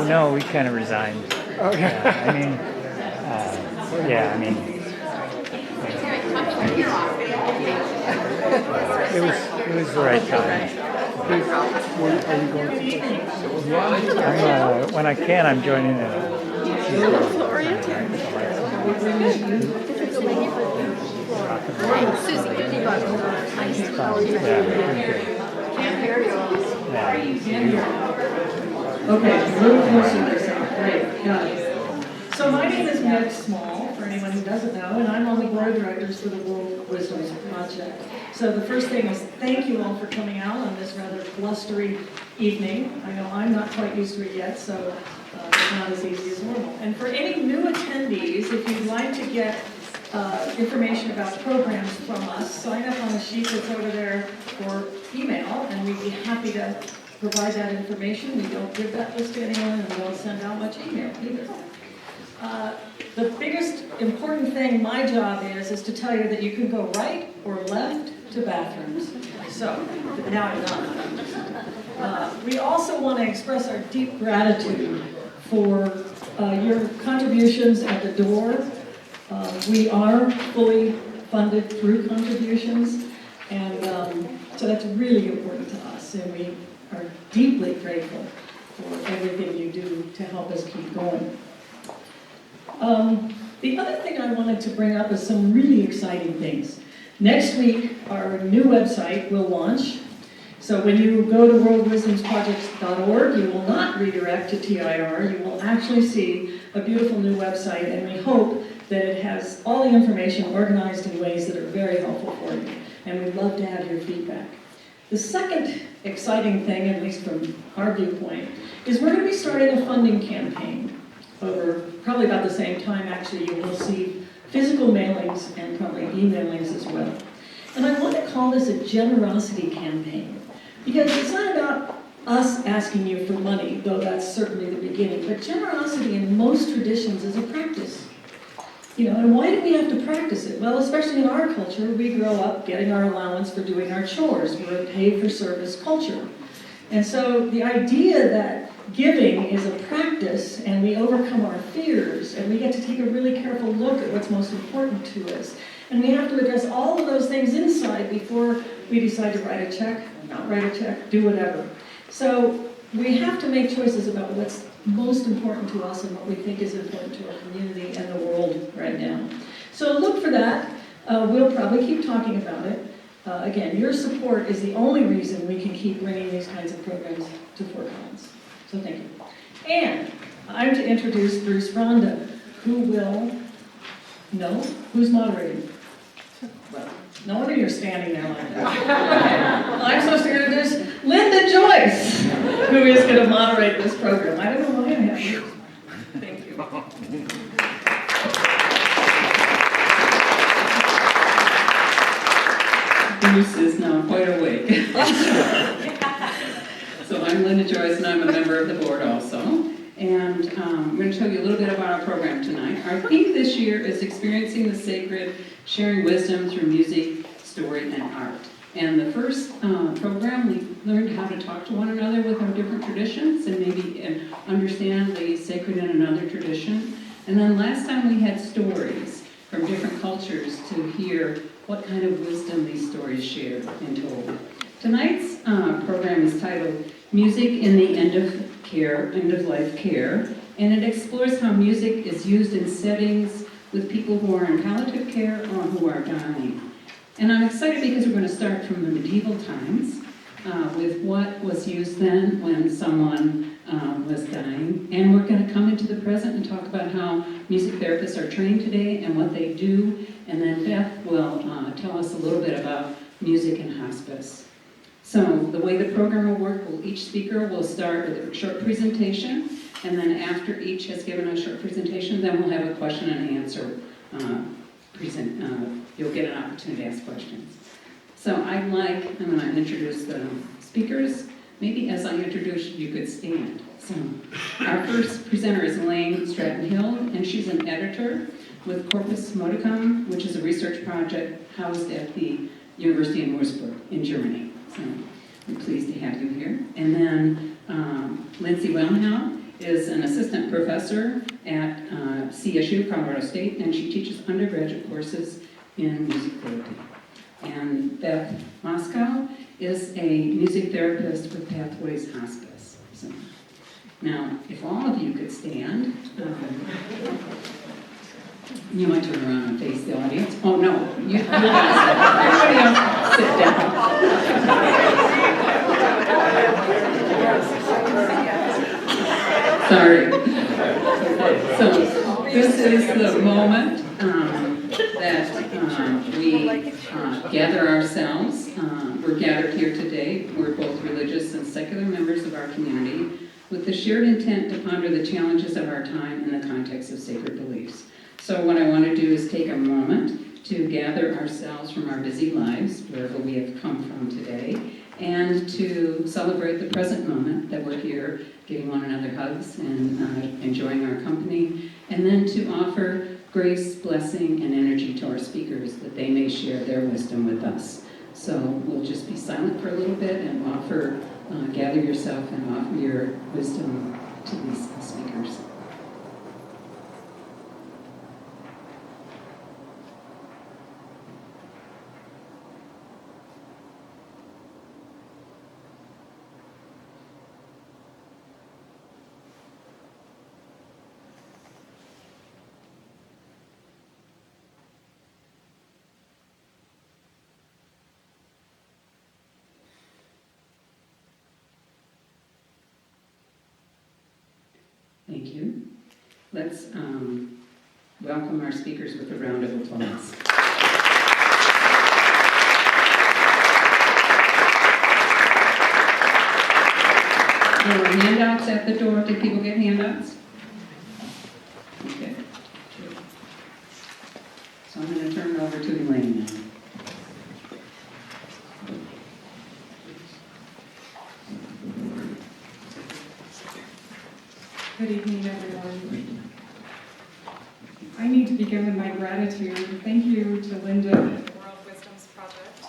No, we kind of resigned. Okay. It was the right time. Are you going to? Yeah, when I can, I'm joining it. Okay, great, got it. So my name is Meg Small, for anyone who doesn't know, and I'm on the board of directors for the World Wisdoms Project. So the first thing is thank you all for coming out on this rather blustery evening. I know I'm not quite used to it yet, so it's not as easy as normal. And for any new attendees, if you'd like to get information about programs from us, sign up on the sheet that's over there for email, and we'd be happy to provide that information. We don't give that list to anyone, and we don't send out much email either. The biggest important thing my job is to tell you that you can go right or left to bathrooms. So, now I'm done. We also want to express our deep gratitude for your contributions at the door. We are fully funded through contributions, and so that's really important to us, and we are deeply grateful for everything you do to help us keep going. The other thing I wanted to bring up is some really exciting things. Next week, our new website will launch. So when you go to worldwisdomsprojects.org, you will not redirect to TIR. You will actually see a beautiful new website, and we hope that it has all the information organized in ways that are very helpful for you. And we'd love to have your feedback. The second exciting thing, at least from our viewpoint, is we're going to be starting a funding campaign. Over probably about the same time, actually, you will see physical mailings and probably emailings as well. And I want to call this a generosity campaign, because it's not about us asking you for money, though that's certainly the beginning, but generosity in most traditions is a practice. And why do we have to practice it? Well, especially in our culture, we grow up getting our allowance for doing our chores. We're a paid-for-service culture. And so the idea that giving is a practice, and we overcome our fears, and we get to take a really careful look at what's most important to us. And we have to address all of those things inside before we decide to write a check, not write a check, do whatever. So we have to make choices about what's most important to us and what we think is important to our community and the world right now. So look for that. We'll probably keep talking about it. Again, your support is the only reason we can keep bringing these kinds of programs to Fort Collins. So thank you. And I'm to introduce Bruce Rhonda, who will, who's moderating? Well, no wonder you're standing there like that. Well, I'm supposed to introduce Linda Joyce, who is going to moderate this program. I don't know why I have you. Thank you. Bruce is now quite awake. So I'm Linda Joyce, and I'm a member of the board also. And I'm going to tell you a little bit about our program tonight. Our theme this year is Experiencing the Sacred, Sharing Wisdom Through Music, Story, and Art. And the first program, we learned how to talk to one another with our different traditions and maybe understand the sacred in another tradition. And then last time we had stories from different cultures to hear what kind of wisdom these stories shared and told. Tonight's program is titled Music in the End of Life Care, and it explores how music is used in settings with people who are in palliative care or who are dying. And I'm excited because we're going to start from the medieval times with what was used then when someone was dying. And we're going to come into the present and talk about how music therapists are trained today and what they do. And then Beth will tell us a little bit about music in hospice. So the way the program will work, each speaker will start with a short presentation, and then after each has given a short presentation, then we'll have a question and answer. You'll get an opportunity to ask questions. So I'm going to introduce the speakers. Maybe as I introduce you could stand. So our first presenter is Elaine Stratton Hild, and she's an editor with Corpus Modicum, which is a research project housed at the University in Würzburg in Germany. So we're pleased to have you here. And then Lindsay Wilhelm is an assistant professor at CSU, Colorado State, and she teaches undergraduate courses in music therapy. And Beth Mosko is a music therapist with Pathways Hospice. So, now, if all of you could stand, you might turn around and face the audience. Oh no, you guys, everybody else sit down. Sorry. So this is the moment that we gather ourselves. We're gathered here today. We're both religious and secular members of our community with the shared intent to ponder the challenges of our time in the context of sacred beliefs. So what I want to do is take a moment to gather ourselves from our busy lives, wherever we have come from today, and to celebrate the present moment that we're here, giving one another hugs and enjoying our company, and then to offer grace, blessing, and energy to our speakers that they may share their wisdom with us. So we'll just be silent for a little bit and gather yourself and offer your wisdom to these speakers. Thank you. Let's welcome our speakers with a round of applause. There were handouts at the door. Did people get handouts? Okay. So I'm going to turn it over to Elaine now. Good evening, everyone. I need to begin with my gratitude. Thank you to Linda and the World Wisdoms Project.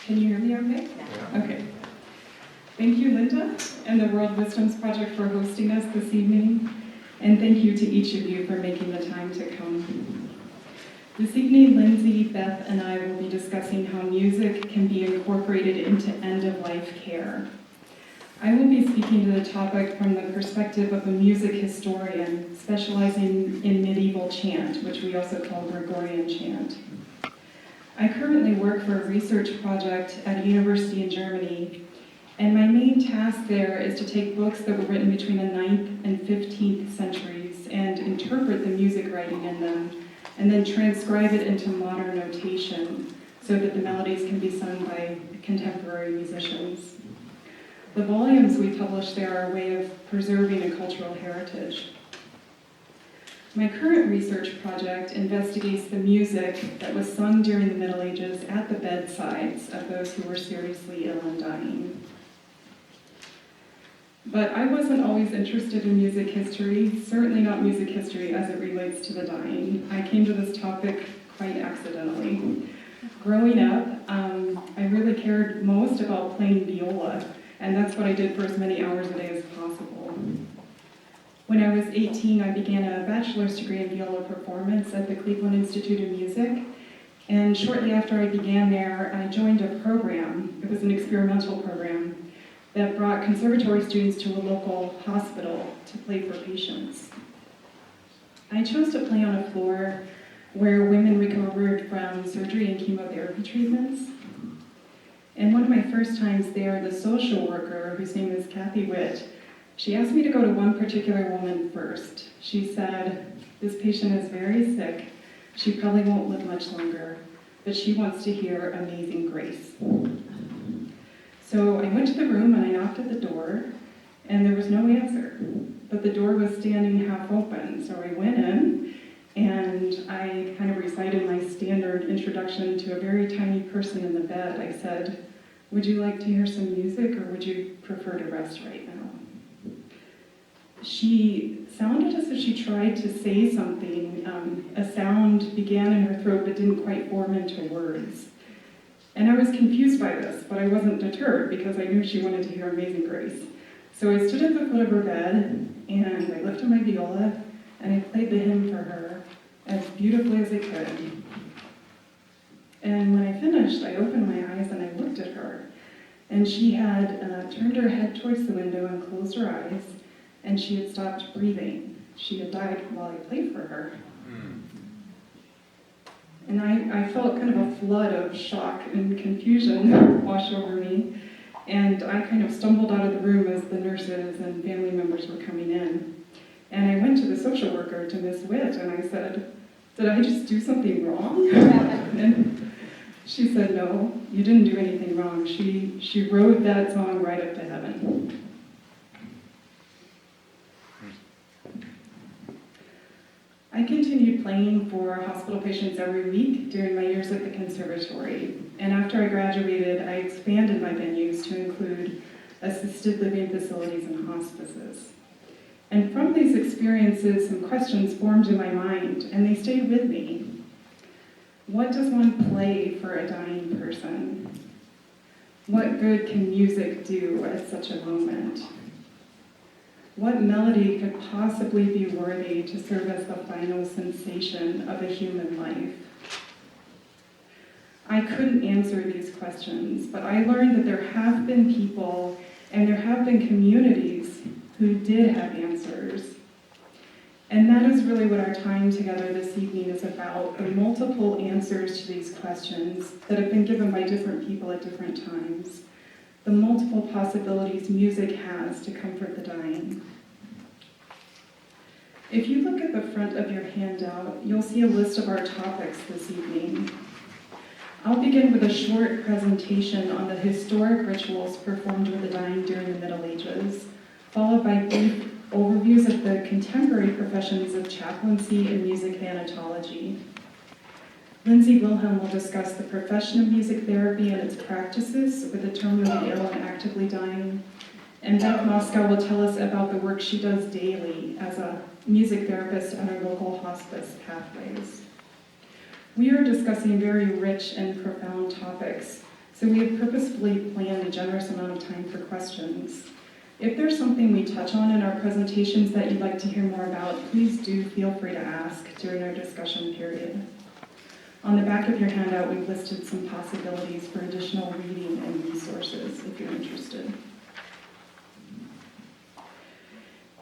Can you hear me okay? Yeah. Okay. Thank you, Linda and the World Wisdoms Project for hosting us this evening. And thank you to each of you for making the time to come. This evening, Lindsay, Beth, and I will be discussing how music can be incorporated into end-of-life care. I will be speaking to the topic from the perspective of a music historian specializing in medieval chant, which we also call Gregorian chant. I currently work for a research project at a university in Germany, and my main task there is to take books that were written between the 9th and 15th centuries and interpret the music writing in them, and then transcribe it into modern notation so that the melodies can be sung by contemporary musicians. The volumes we publish there are a way of preserving a cultural heritage. My current research project investigates the music that was sung during the Middle Ages at the bedsides of those who were seriously ill and dying. But I wasn't always interested in music history, certainly not music history as it relates to the dying. I came to this topic quite accidentally. Growing up, I really cared most about playing viola, and that's what I did for as many hours a day as possible. When I was 18, I began a bachelor's degree in viola performance at the Cleveland Institute of Music, and shortly after I began there, I joined a program. It was an experimental program that brought conservatory students to a local hospital to play for patients. I chose to play on a floor where women recovered from surgery and chemotherapy treatments. And one of my first times there, the social worker, whose name is Kathy Witt, she asked me to go to one particular woman first. She said, "This patient is very sick. She probably won't live much longer, but she wants to hear Amazing Grace." So I went to the room and I knocked at the door, and there was no answer. But the door was standing half open, so I went in, and I kind of recited my standard introduction to a very tiny person in the bed. I said, "Would you like to hear some music, or would you prefer to rest right now?" she sounded as if she tried to say something. A sound began in her throat but didn't quite form into words. And I was confused by this, but I wasn't deterred because I knew she wanted to hear Amazing Grace. So I stood at the foot of her bed, and I lifted my viola, and I played the hymn for her as beautifully as I could. And when I finished, I opened my eyes and I looked at her. And she had turned her head towards the window and closed her eyes, and she had stopped breathing. She had died while I played for her. And I felt kind of a flood of shock and confusion wash over me. And I kind of stumbled out of the room as the nurses and family members were coming in. And I went to the social worker, to Miss Witt, and I said, "Did I just do something wrong?" And she said, "No, you didn't do anything wrong. She wrote that song right up to heaven." I continued playing for hospital patients every week during my years at the conservatory. And after I graduated, I expanded my venues to include assisted living facilities and hospices. And from these experiences, some questions formed in my mind, and they stayed with me. What does one play for a dying person? What good can music do at such a moment? What melody could possibly be worthy to serve as the final sensation of a human life? I couldn't answer these questions, but I learned that there have been people and there have been communities who did have answers. And that is really what our time together this evening is about, the multiple answers to these questions that have been given by different people at different times. The multiple possibilities music has to comfort the dying. If you look at the front of your handout, you'll see a list of our topics this evening. I'll begin with a short presentation on the historic rituals performed with the dying during the Middle Ages, followed by brief overviews of the contemporary professions of chaplaincy and music thanatology. Lindsay Wilhelm will discuss the profession of music therapy and its practices with the terminally ill and actively dying. And Beth Mosko will tell us about the work she does daily as a music therapist at our local hospice pathways. We are discussing very rich and profound topics, so we have purposefully planned a generous amount of time for questions. If there's something we touch on in our presentations that you'd like to hear more about, please do feel free to ask during our discussion period. On the back of your handout, we've listed some possibilities for additional reading and resources if you're interested.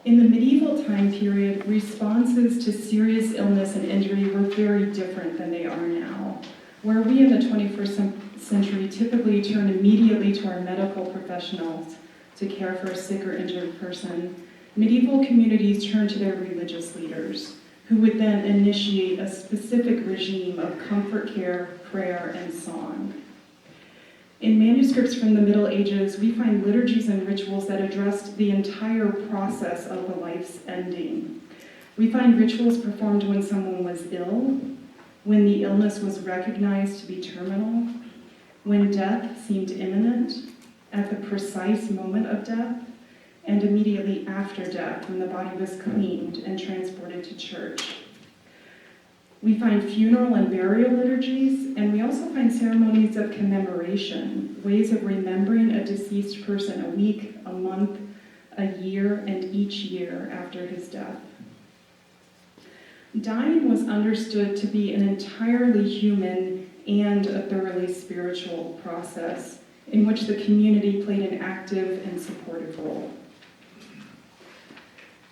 In the medieval time period, responses to serious illness and injury were very different than they are now. Where we in the 21st century typically turn immediately to our medical professionals to care for a sick or injured person, medieval communities turned to their religious leaders, who would then initiate a specific regime of comfort care, prayer, and song. In manuscripts from the Middle Ages, we find liturgies and rituals that addressed the entire process of a life's ending. We find rituals performed when someone was ill, when the illness was recognized to be terminal, when death seemed imminent, at the precise moment of death, and immediately after death when the body was cleaned and transported to church. We find funeral and burial liturgies, and we also find ceremonies of commemoration, ways of remembering a deceased person a week, a month, a year, and each year after his death. Dying was understood to be an entirely human and a thoroughly spiritual process in which the community played an active and supportive role.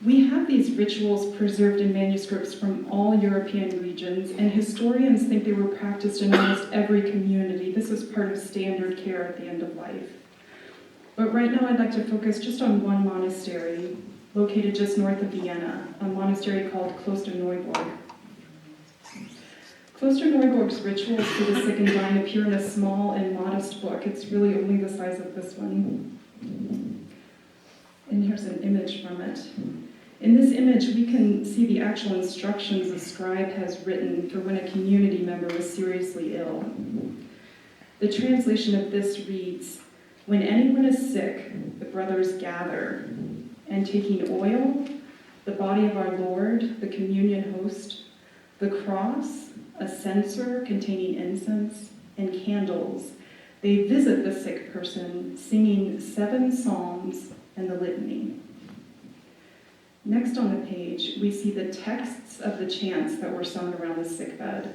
We have these rituals preserved in manuscripts from all European regions, and historians think they were practiced in almost every community. This was part of standard care at the end of life. But right now I'd like to focus just on one monastery located just north of Vienna, a monastery called Kloster Neuburg. Kloster Neuburg's rituals for the sick and dying appear in a small and modest book. It's really only the size of this one. And here's an image from it. In this image, we can see the actual instructions a scribe has written for when a community member was seriously ill. The translation of this reads, "When anyone is sick, the brothers gather, and taking oil, the body of our Lord, the communion host, the cross, a censer containing incense, and candles. They visit the sick person, singing 7 psalms and the litany. Next on the page, we see the texts of the chants that were sung around the sickbed.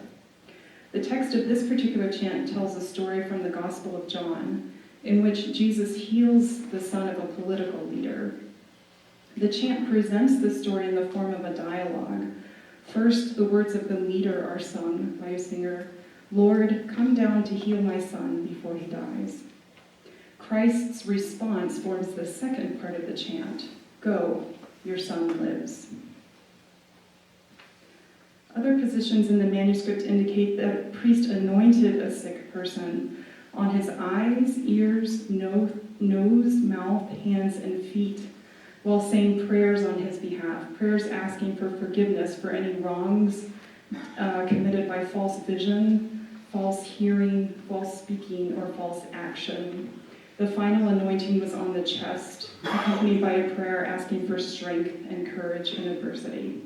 The text of this particular chant tells a story from the Gospel of John, in which Jesus heals the son of a political leader. The chant presents the story in the form of a dialogue. First, the words of the leader are sung by a singer, "Lord, come down to heal my son before he dies." Christ's response forms the second part of the chant, "Go, your son lives." Other positions in the manuscript indicate that a priest anointed a sick person on his eyes, ears, nose, mouth, hands, and feet, while saying prayers on his behalf, prayers asking for forgiveness for any wrongs committed by false vision, false hearing, false speaking, or false action. The final anointing was on the chest, accompanied by a prayer asking for strength and courage in adversity.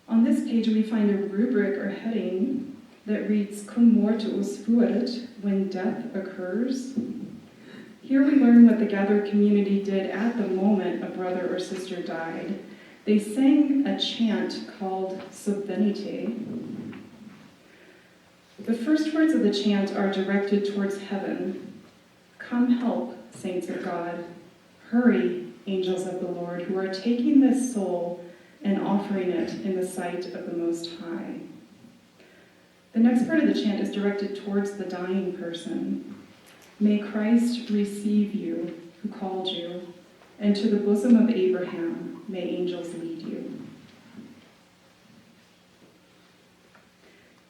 On this page, we find a rubric or heading that reads, "Cum mortuus fuerit," when death occurs. Here we learn what the gathered community did at the moment a brother or sister died. They sang a chant called Subvenite. The first words of the chant are directed towards heaven. "Come help, saints of God. Hurry, angels of the Lord, who are taking this soul and offering it in the sight of the Most High." The next part of the chant is directed towards the dying person. "May Christ receive you, who called you, and to the bosom of Abraham may angels lead you."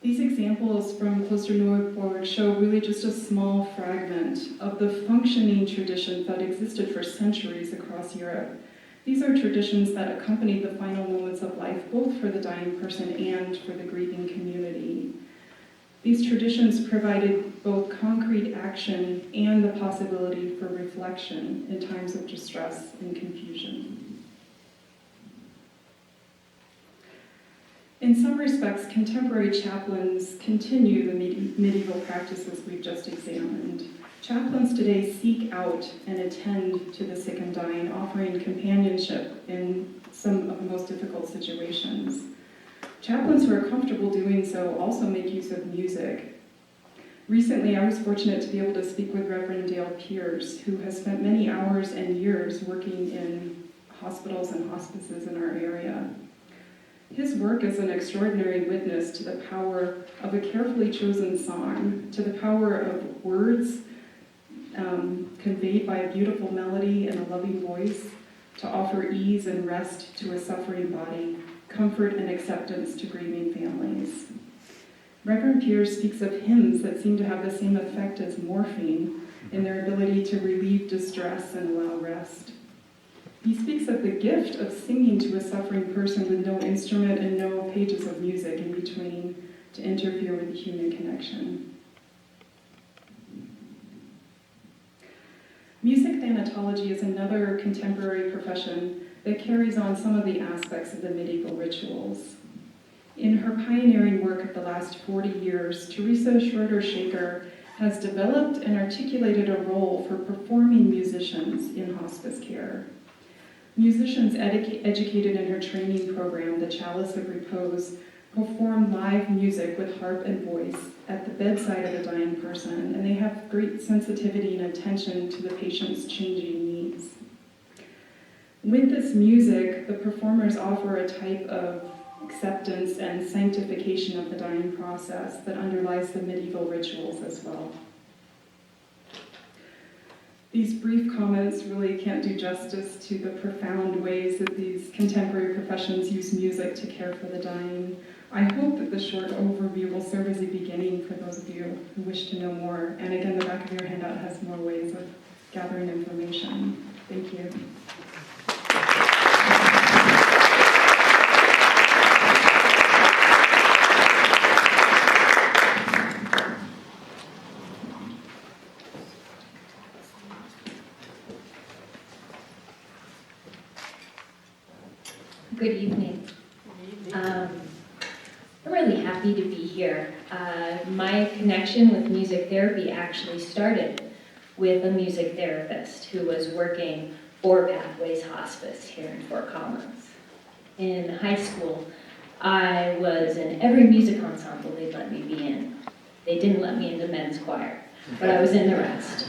These examples from Cloister Neuburg show really just a small fragment of the functioning traditions that existed for centuries across Europe. These are traditions that accompanied the final moments of life, both for the dying person and for the grieving community. These traditions provided both concrete action and the possibility for reflection in times of distress and confusion. In some respects, contemporary chaplains continue the medieval practices we've just examined. Chaplains today seek out and attend to the sick and dying, offering companionship in some of the most difficult situations. Chaplains who are comfortable doing so also make use of music. Recently, I was fortunate to be able to speak with Reverend Dale Pierce, who has spent many hours and years working in hospitals and hospices in our area. His work is an extraordinary witness to the power of a carefully chosen song, to the power of words conveyed by a beautiful melody and a loving voice, to offer ease and rest to a suffering body, comfort and acceptance to grieving families. Reverend Pierce speaks of hymns that seem to have the same effect as morphine in their ability to relieve distress and allow rest. He speaks of the gift of singing to a suffering person with no instrument and no pages of music in between to interfere with the human connection. Music thanatology is another contemporary profession that carries on some of the aspects of the medieval rituals. In her pioneering work of the last 40 years, Teresa Schroeder-Shaker has developed and articulated a role for performing musicians in hospice care. Musicians educated in her training program, the Chalice of Repose, perform live music with harp and voice at the bedside of a dying person, and they have great sensitivity and attention to the patient's changing needs. With this music, the performers offer a type of acceptance and sanctification of the dying process that underlies the medieval rituals as well. These brief comments really can't do justice to the profound ways that these contemporary professions use music to care for the dying. I hope that the short overview will serve as a beginning for those of you who wish to know more. And again, the back of your handout has more ways of gathering information. Thank you. Good evening. I'm really happy to be here. My connection with music therapy actually started with a music therapist who was working for Pathways Hospice here in Fort Collins. In high school, I was in every music ensemble they'd let me be in. They didn't let me into men's choir, but I was in the rest.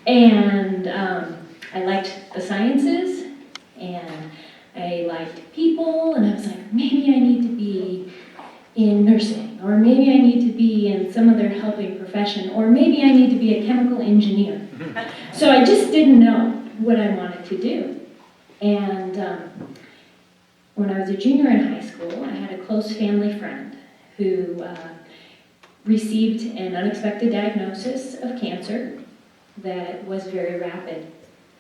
And I liked the sciences, and I liked people, and I was like, maybe I need to be in nursing, or maybe I need to be in some other helping profession, or maybe I need to be a chemical engineer. So I just didn't know what I wanted to do. And when I was a junior in high school, I had a close family friend who received an unexpected diagnosis of cancer that was very rapid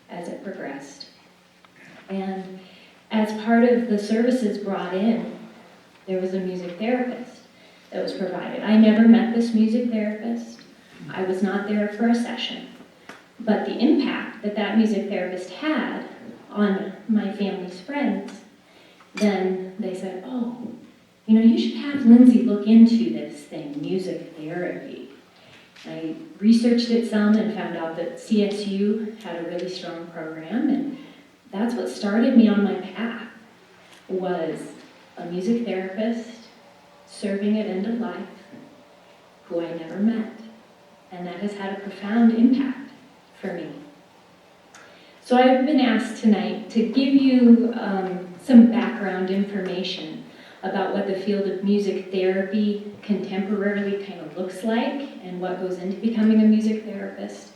as it progressed. And as part of the services brought in, there was a music therapist that was provided. I never met this music therapist. I was not there for a session. But the impact that that music therapist had on my family's friends, then they said, oh, you should have Lindsay look into this thing, music therapy. I researched it some and found out that CSU had a really strong program, and that's what started me on my path, was a music therapist serving at end of life who I never met. And that has had a profound impact for me. So I've been asked tonight to give you some background information about what the field of music therapy contemporarily kind of looks like and what goes into becoming a music therapist,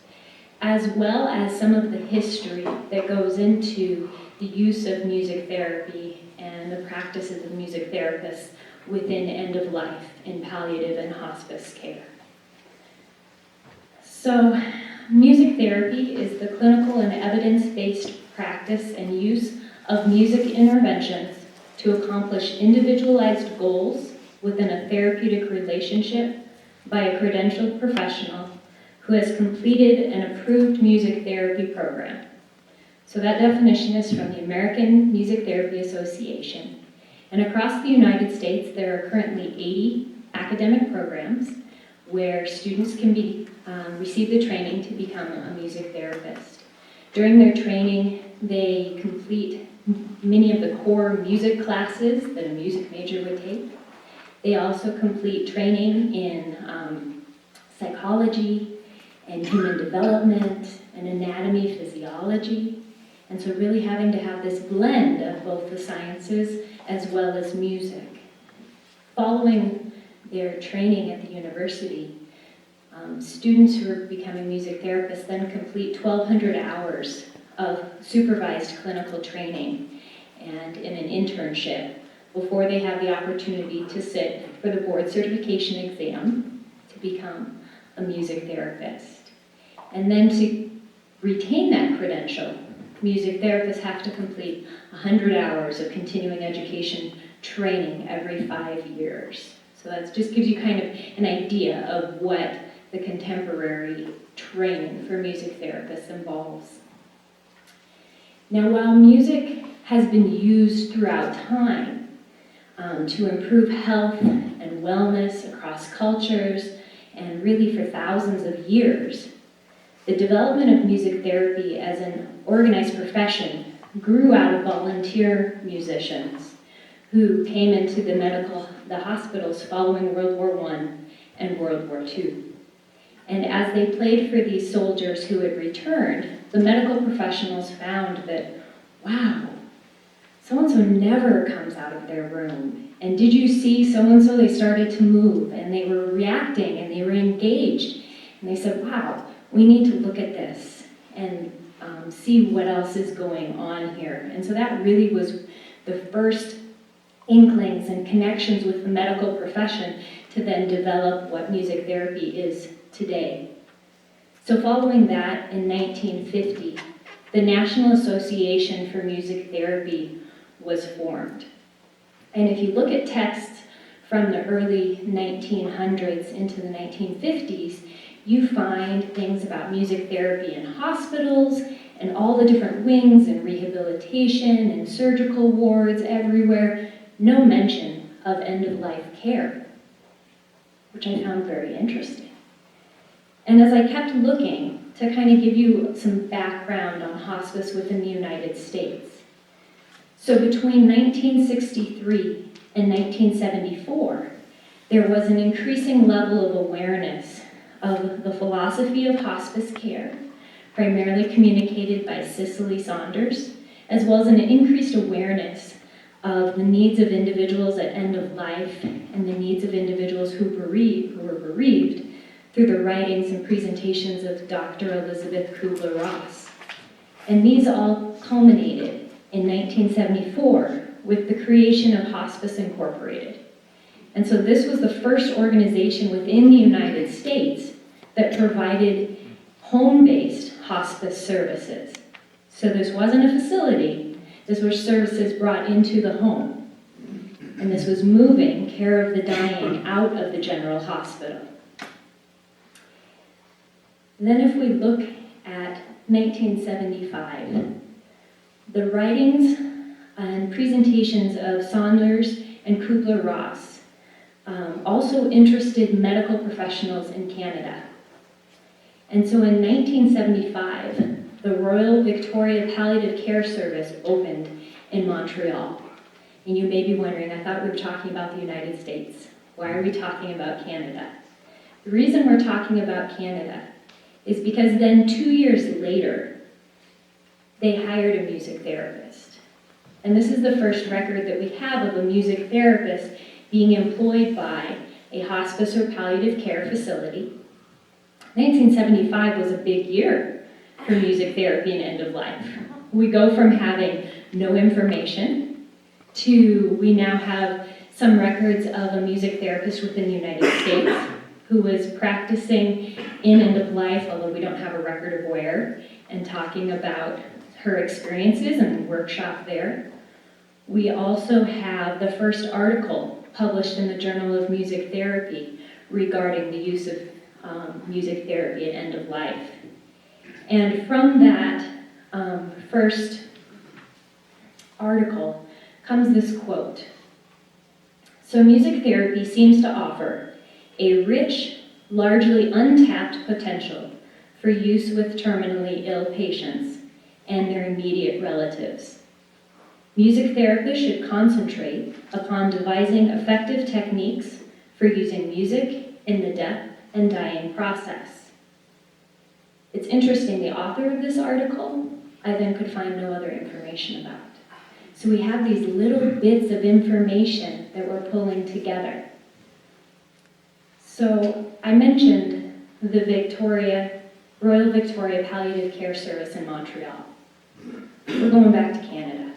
as well as some of the history that goes into the use of music therapy and the practices of music therapists within end of life in palliative and hospice care. So, music therapy is the clinical and evidence-based practice and use of music interventions to accomplish individualized goals within a therapeutic relationship by a credentialed professional who has completed an approved music therapy program. So that definition is from the American Music Therapy Association. And across the United States, there are currently 80 academic programs where students can receive the training to become a music therapist. During their training, they complete many of the core music classes that a music major would take. They also complete training in psychology and human development and anatomy, physiology. And so really having to have this blend of both the sciences as well as music. Following their training at the university, students who are becoming music therapists then complete 1,200 hours of supervised clinical training and in an internship before they have the opportunity to sit for the board certification exam to become a music therapist. And then to retain that credential, music therapists have to complete 100 hours of continuing education training every 5 years. So that just gives you kind of an idea of what the contemporary training for music therapists involves. Now, while music has been used throughout time to improve health and wellness across cultures and really for thousands of years, the development of music therapy as an organized profession grew out of volunteer musicians who came into the hospitals following World War I and World War II. And as they played for these soldiers who had returned, the medical professionals found that, wow, so-and-so never comes out of their room. And did you see so-and-so? They started to move, and they were reacting, and they were engaged. And they said, wow, we need to look at this and see what else is going on here. And so that really was the first inklings and connections with the medical profession to then develop what music therapy is today. So following that, in 1950, the National Association for Music Therapy was formed. And if you look at texts from the early 1900s into the 1950s, you find things about music therapy in hospitals and all the different wings and rehabilitation and surgical wards everywhere, no mention of end-of-life care, which I found very interesting. And as I kept looking to kind of give you some background on hospice within the United States, so between 1963 and 1974, there was an increasing level of awareness of the philosophy of hospice care, primarily communicated by Cicely Saunders, as well as an increased awareness of the needs of individuals at end of life and the needs of individuals who were bereaved through the writings and presentations of Dr. Elizabeth Kubler-Ross. And these all culminated in 1974 with the creation of Hospice Incorporated. And so this was the first organization within the United States that provided home-based hospice services. So this wasn't a facility, this were services brought into the home. And this was moving care of the dying out of the general hospital. Then if we look at 1975, the writings and presentations of Saunders and Kubler-Ross also interested medical professionals in Canada. And so in 1975, the Royal Victoria Palliative Care Service opened in Montreal. And you may be wondering, I thought we were talking about the United States. Why are we talking about Canada? The reason we're talking about Canada is because then 2 years later, they hired a music therapist. And this is the first record that we have of a music therapist being employed by a hospice or palliative care facility. 1975 was a big year for music therapy and end of life. We go from having no information to we now have some records of a music therapist within the United States who was practicing in end of life, although we don't have a record of where, and talking about her experiences and workshop there. We also have the first article published in the Journal of Music Therapy regarding the use of music therapy at end of life. And from that first article comes this quote. So music therapy seems to offer a rich, largely untapped potential for use with terminally ill patients and their immediate relatives. Music therapists should concentrate upon devising effective techniques for using music in the death and dying process. It's interesting, the author of this article, I then could find no other information about. So we have these little bits of information that we're pulling together. So I mentioned the Royal Victoria Palliative Care Service in Montreal. We're going back to Canada.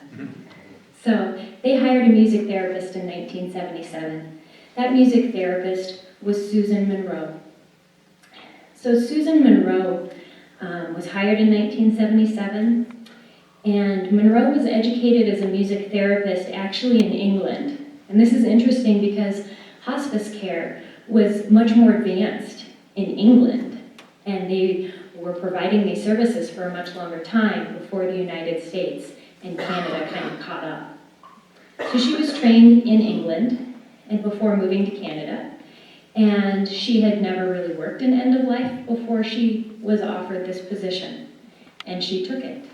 So they hired a music therapist in 1977. That music therapist was Susan Monroe. So Susan Monroe was hired in 1977, and Monroe was educated as a music therapist actually in England. And this is interesting because hospice care was much more advanced in England, and they were providing these services for a much longer time before the United States and Canada kind of caught up. So she was trained in England and before moving to Canada, and she had never really worked in end of life before she was offered this position, and she took it.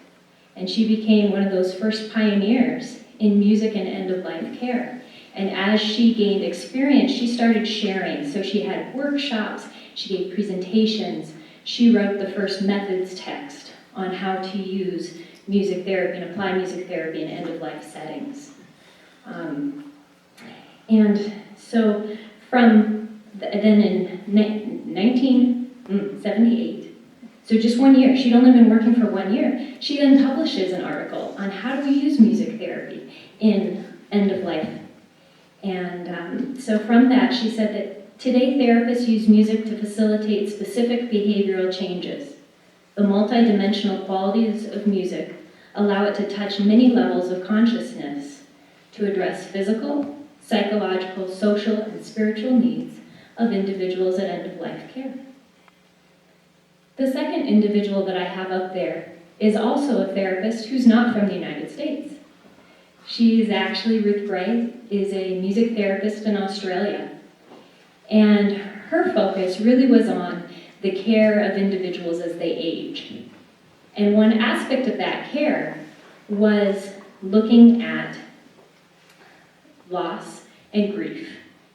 And she became one of those first pioneers in music and end of life care. And as she gained experience, she started sharing. So she had workshops, she gave presentations, she wrote the first methods text on how to use music therapy and apply music therapy in end of life settings. And so then in 1978, so just 1 year, she'd only been working for 1 year, she then publishes an article on how do we use music therapy in end of life. And so from that, she said that today therapists use music to facilitate specific behavioral changes. The multidimensional qualities of music allow it to touch many levels of consciousness to address physical, psychological, social, and spiritual needs of individuals at end of life care. The second individual that I have up there is also a therapist who's not from the United States. She's actually, Ruth Gray, is a music therapist in Australia. And her focus really was on the care of individuals as they age. And one aspect of that care was looking at loss and grief.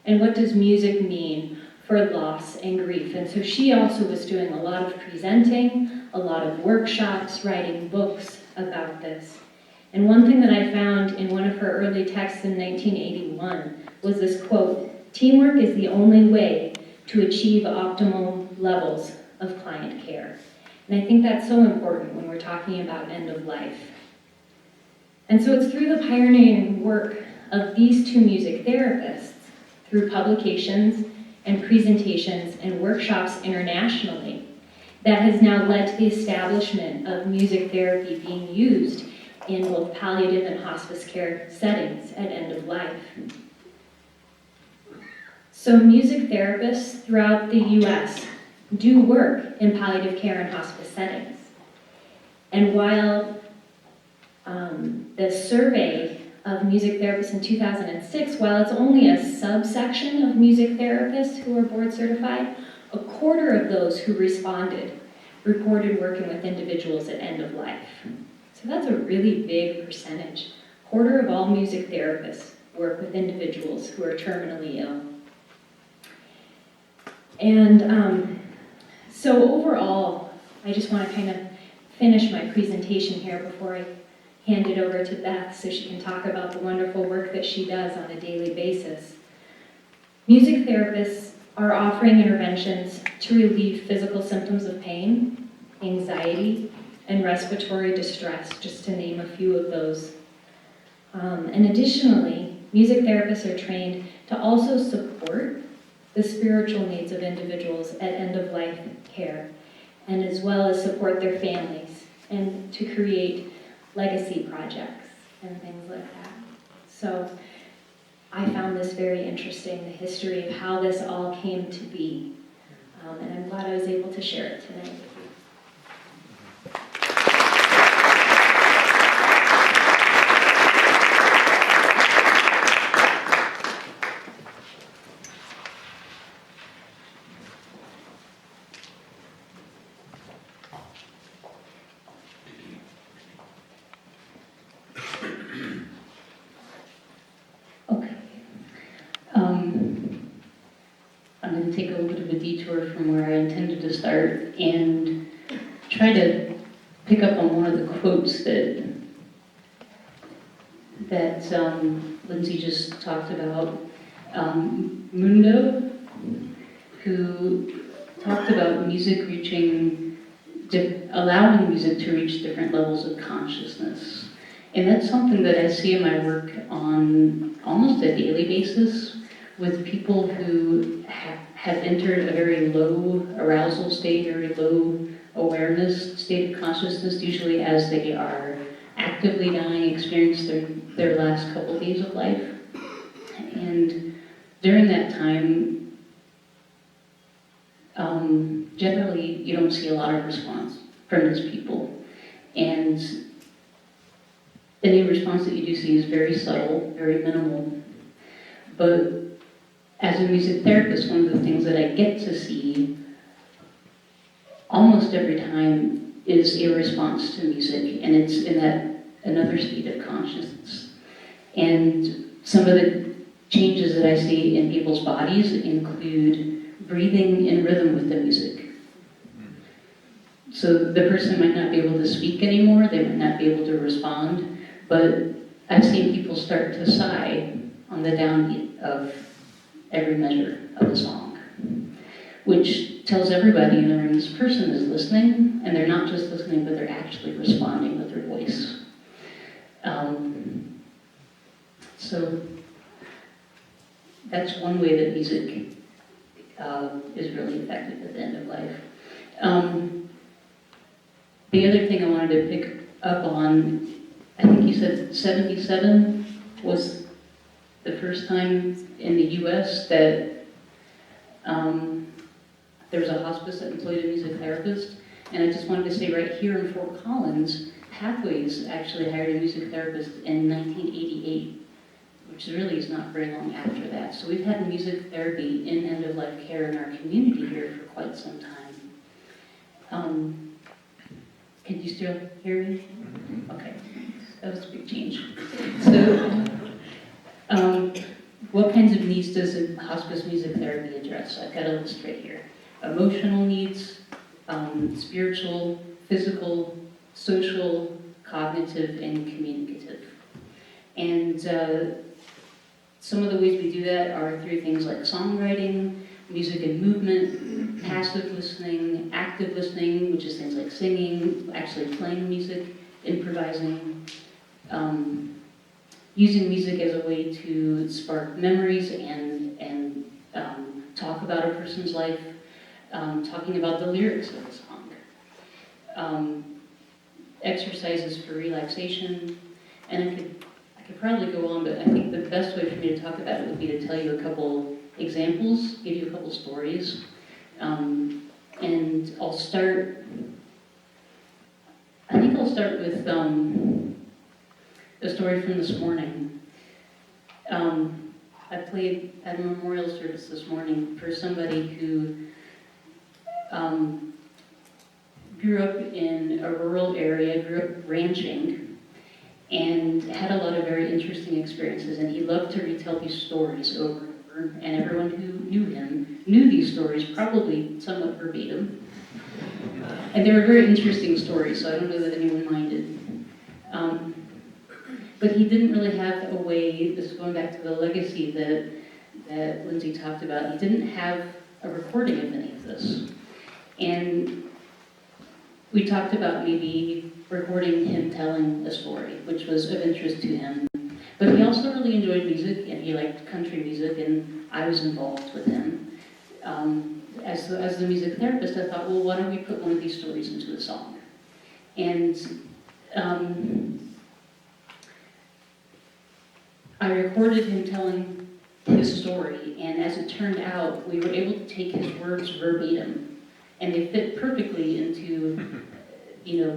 And what does music mean for loss and grief? And so she also was doing a lot of presenting, a lot of workshops, writing books about this. And one thing that I found in one of her early texts in 1981 was this quote, "Teamwork is the only way to achieve optimal levels of client care." And I think that's so important when we're talking about end of life. And so it's through the pioneering work of these two music therapists, through publications and presentations and workshops internationally, that has now led to the establishment of music therapy being used in both palliative and hospice care settings at end of life. So music therapists throughout the US do work in palliative care and hospice settings. And while the survey of music therapists in 2006, while it's only a subsection of music therapists who are board certified, a quarter of those who responded reported working with individuals at end of life. So that's a really big percentage. A quarter of all music therapists work with individuals who are terminally ill. And so overall, I just want to kind of finish my presentation here before I hand it over to Beth so she can talk about the wonderful work that she does on a daily basis. Music therapists are offering interventions to relieve physical symptoms of pain, anxiety, and respiratory distress, just to name a few of those. And additionally, music therapists are trained to also support the spiritual needs of individuals at end-of-life care, and as well as support their families, and to create legacy projects and things like that. So I found this very interesting, the history of how this all came to be. And I'm glad I was able to share it today. I'm going to take a little bit of a detour from where I intended to start and try to pick up on one of the quotes that Lindsay just talked about. Mundo, who talked about music allowing music to reach different levels of consciousness. And that's something that I see in my work on almost a daily basis with people who have entered a very low arousal state, very low awareness state of consciousness, usually as they are actively dying, experience their last couple days of life. And during that time, generally you don't see a lot of response from those people. And any response that you do see is very subtle, very minimal. But as a music therapist, one of the things that I get to see almost every time is a response to music, and it's in that another state of consciousness. And some of the changes that I see in people's bodies include breathing in rhythm with the music. So the person might not be able to speak anymore, they might not be able to respond, but I've seen people start to sigh on the downbeat of every measure of the song, which tells everybody in the room this person is listening, and they're not just listening, but they're actually responding with their voice. So that's one way that music is really effective at the end of life. The other thing I wanted to pick up on, I think you said 77 was the first time in the US that there was a hospice that employed a music therapist. And I just wanted to say right here in Fort Collins, Pathways actually hired a music therapist in 1988, which really is not very long after that. So we've had music therapy in end-of-life care in our community here for quite some time. Can you still hear me? Okay, that was a big change. So, what kinds of needs does a hospice music therapy address? I've got a list right here. Emotional needs, spiritual, physical, social, cognitive, and communicative. And some of the ways we do that are through things like songwriting, music and movement, passive listening, active listening, which is things like singing, actually playing music, improvising, using music as a way to spark memories and talk about a person's life, talking about the lyrics of the song, exercises for relaxation, and I could probably go on, but I think the best way for me to talk about it would be to tell you a couple examples, give you a couple stories, and I'll start with a story from this morning. I played at a memorial service this morning for somebody who grew up in a rural area, grew up ranching, and had a lot of very interesting experiences, and he loved to retell these stories over and over, and everyone who knew him knew these stories, probably somewhat verbatim. And they were very interesting stories, so I don't know that anyone minded. But he didn't really have a way, this is going back to the legacy that Lindsay talked about, he didn't have a recording of any of this. And we talked about maybe recording him telling a story, which was of interest to him. But he also really enjoyed music, and he liked country music, and I was involved with him. As the music therapist, I thought, well, why don't we put one of these stories into a song? And I recorded him telling his story, and as it turned out, we were able to take his words verbatim, and they fit perfectly into,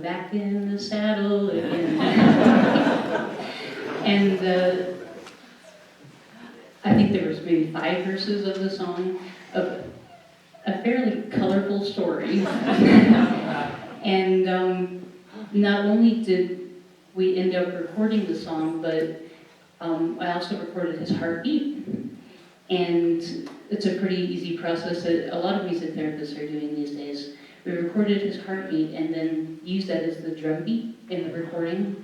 back in the saddle again. And I think there was maybe 5 verses of the song, of a fairly colorful story. And not only did we end up recording the song, but I also recorded his heartbeat. And it's a pretty easy process that a lot of music therapists are doing these days. We recorded his heartbeat and then used that as the drum beat in the recording.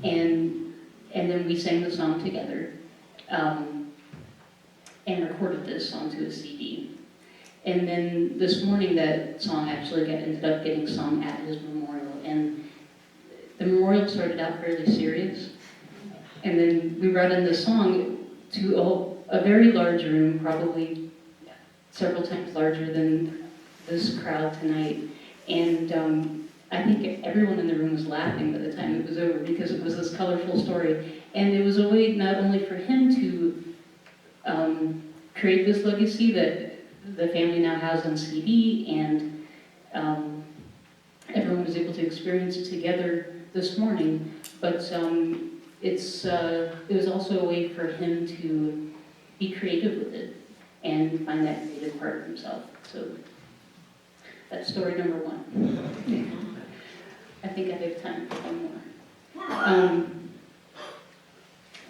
And then we sang the song together and recorded this onto a CD. And then this morning that song actually ended up getting sung at his memorial. And the memorial started out fairly serious. And then we brought in the song to a very large room, probably several times larger than this crowd tonight. And I think everyone in the room was laughing by the time it was over because it was this colorful story. And it was a way not only for him to create this legacy that the family now has on CD, and everyone was able to experience it together this morning, but it was also a way for him to be creative with it and find that creative part of himself. So that's story number 1. I think I have time for one more.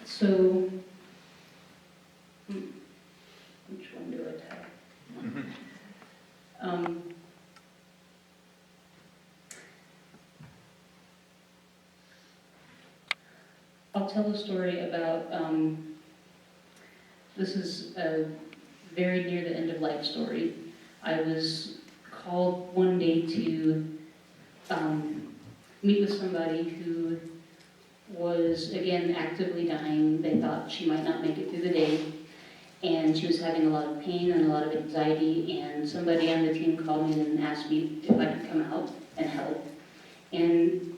So, which one do I tell? I'll tell a story about, this is a very near the end of life story. I was called one day to meet with somebody who was, again, actively dying. They thought she might not make it through the day, and she was having a lot of pain and a lot of anxiety, and somebody on the team called me and asked me if I could come out and help. And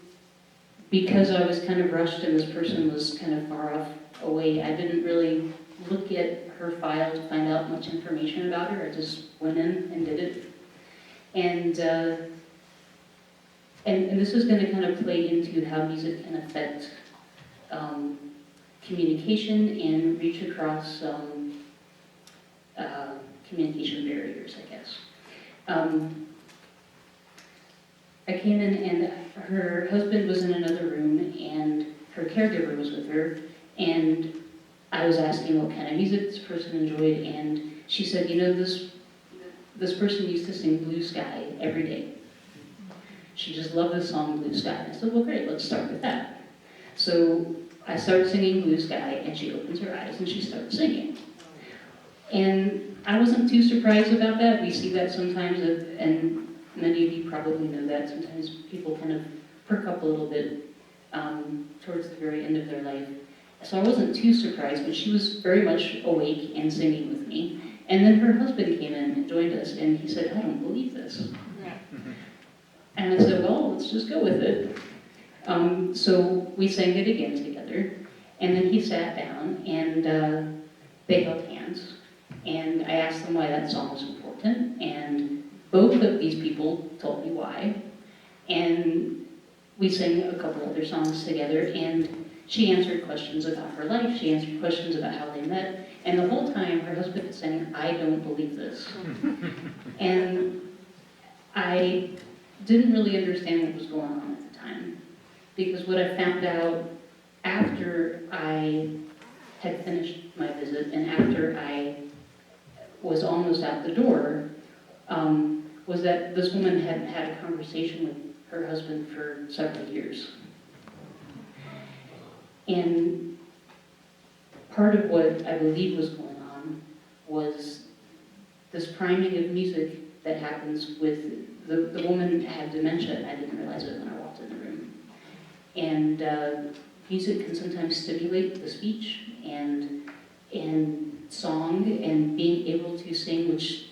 because I was kind of rushed and this person was kind of far off away, I didn't really look at her file to find out much information about her. I just went in and did it. And and this is going to kind of play into how music can affect communication and reach across communication barriers, I guess. I came in and her husband was in another room and her caregiver was with her, and I was asking what kind of music this person enjoyed, and she said, you know, this person used to sing Blue Sky every day. She just loved the song Blue Sky. And I said, well, great, let's start with that. So I started singing Blue Sky, and she opens her eyes and she starts singing. And I wasn't too surprised about that. We see that sometimes, and many of you probably know that. Sometimes people kind of perk up a little bit towards the very end of their life. So I wasn't too surprised, but she was very much awake and singing with me. And then her husband came in and joined us, and he said, I don't believe this. And I said, well, let's just go with it. So we sang it again together, and then he sat down, and they held hands, and I asked them why that song was important, and both of these people told me why, and we sang a couple other songs together, and she answered questions about her life, she answered questions about how they met, and the whole time her husband was saying, I don't believe this. And I didn't really understand what was going on at the time, because what I found out after I had finished my visit and after I was almost out the door, was that this woman hadn't had a conversation with her husband for several years. And part of what I believe was going on was this priming of music that happens with the woman had dementia, and I didn't realize it when I walked in the room. And music can sometimes stimulate the speech and song, and being able to sing, which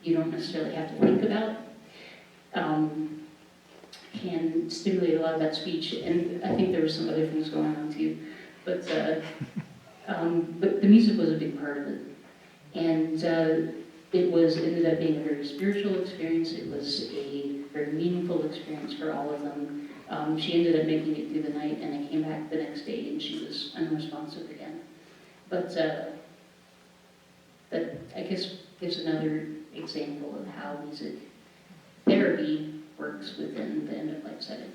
you don't necessarily have to think about, can stimulate a lot of that speech. And I think there were some other things going on too, but the music was a big part of it. And it ended up being a very spiritual experience. It was a very meaningful experience for all of them. She ended up making it through the night, and I came back the next day and she was unresponsive again. But that, I guess, gives another example of how music therapy works within the end-of-life setting.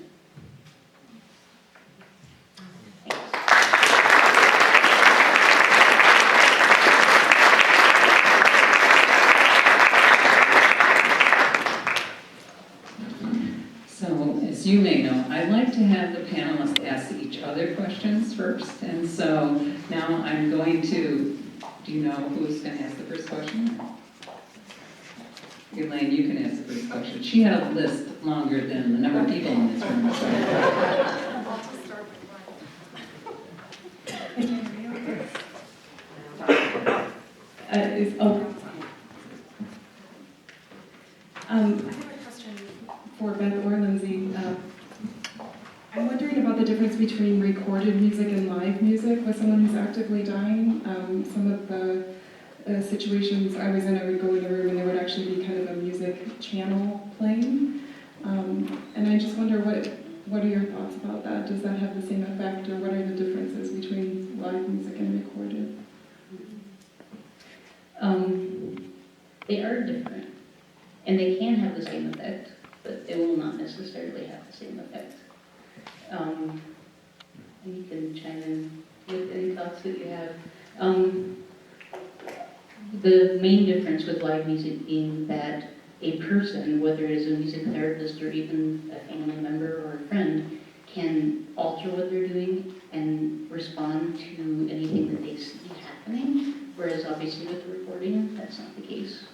So, as you may know, I like to have the panelists ask each other questions first. And so now I'm going to, do you know who's going to ask the first question? Elaine, you can ask the first question. She had a list longer than the number of people in this room. So. I'll just start with one. I have a question for Beth or Lindsay. I'm wondering about the difference between recorded music and live music with someone who's actively dying. Some of the situations I was in, I would go in a room and there would actually be kind of a music channel playing. And I just wonder, what are your thoughts about that? Does that have the same effect, or what are the differences between live music and recorded? They are different, and they can have the same effect, but they will not necessarily have the same effect. And you can chime in with any thoughts that you have. The main difference with live music being that a person, whether it is a music therapist or even a family member or a friend, can alter what they're doing and respond to anything that they see happening, whereas obviously with the recording, that's not the case.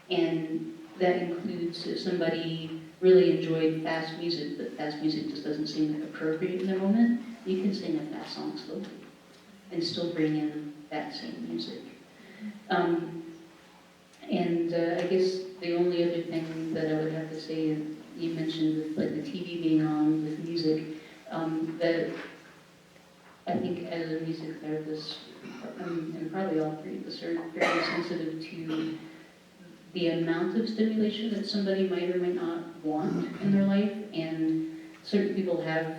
And that includes if somebody really enjoyed fast music, but fast music just doesn't seem appropriate in the moment, you can sing a fast song slowly and still bring in that same music. I guess the only other thing that I would have to say is, you mentioned with like the TV being on with music, that I think as a music therapist, and probably all three of us are very sensitive to the amount of stimulation that somebody might or might not want in their life, and certain people have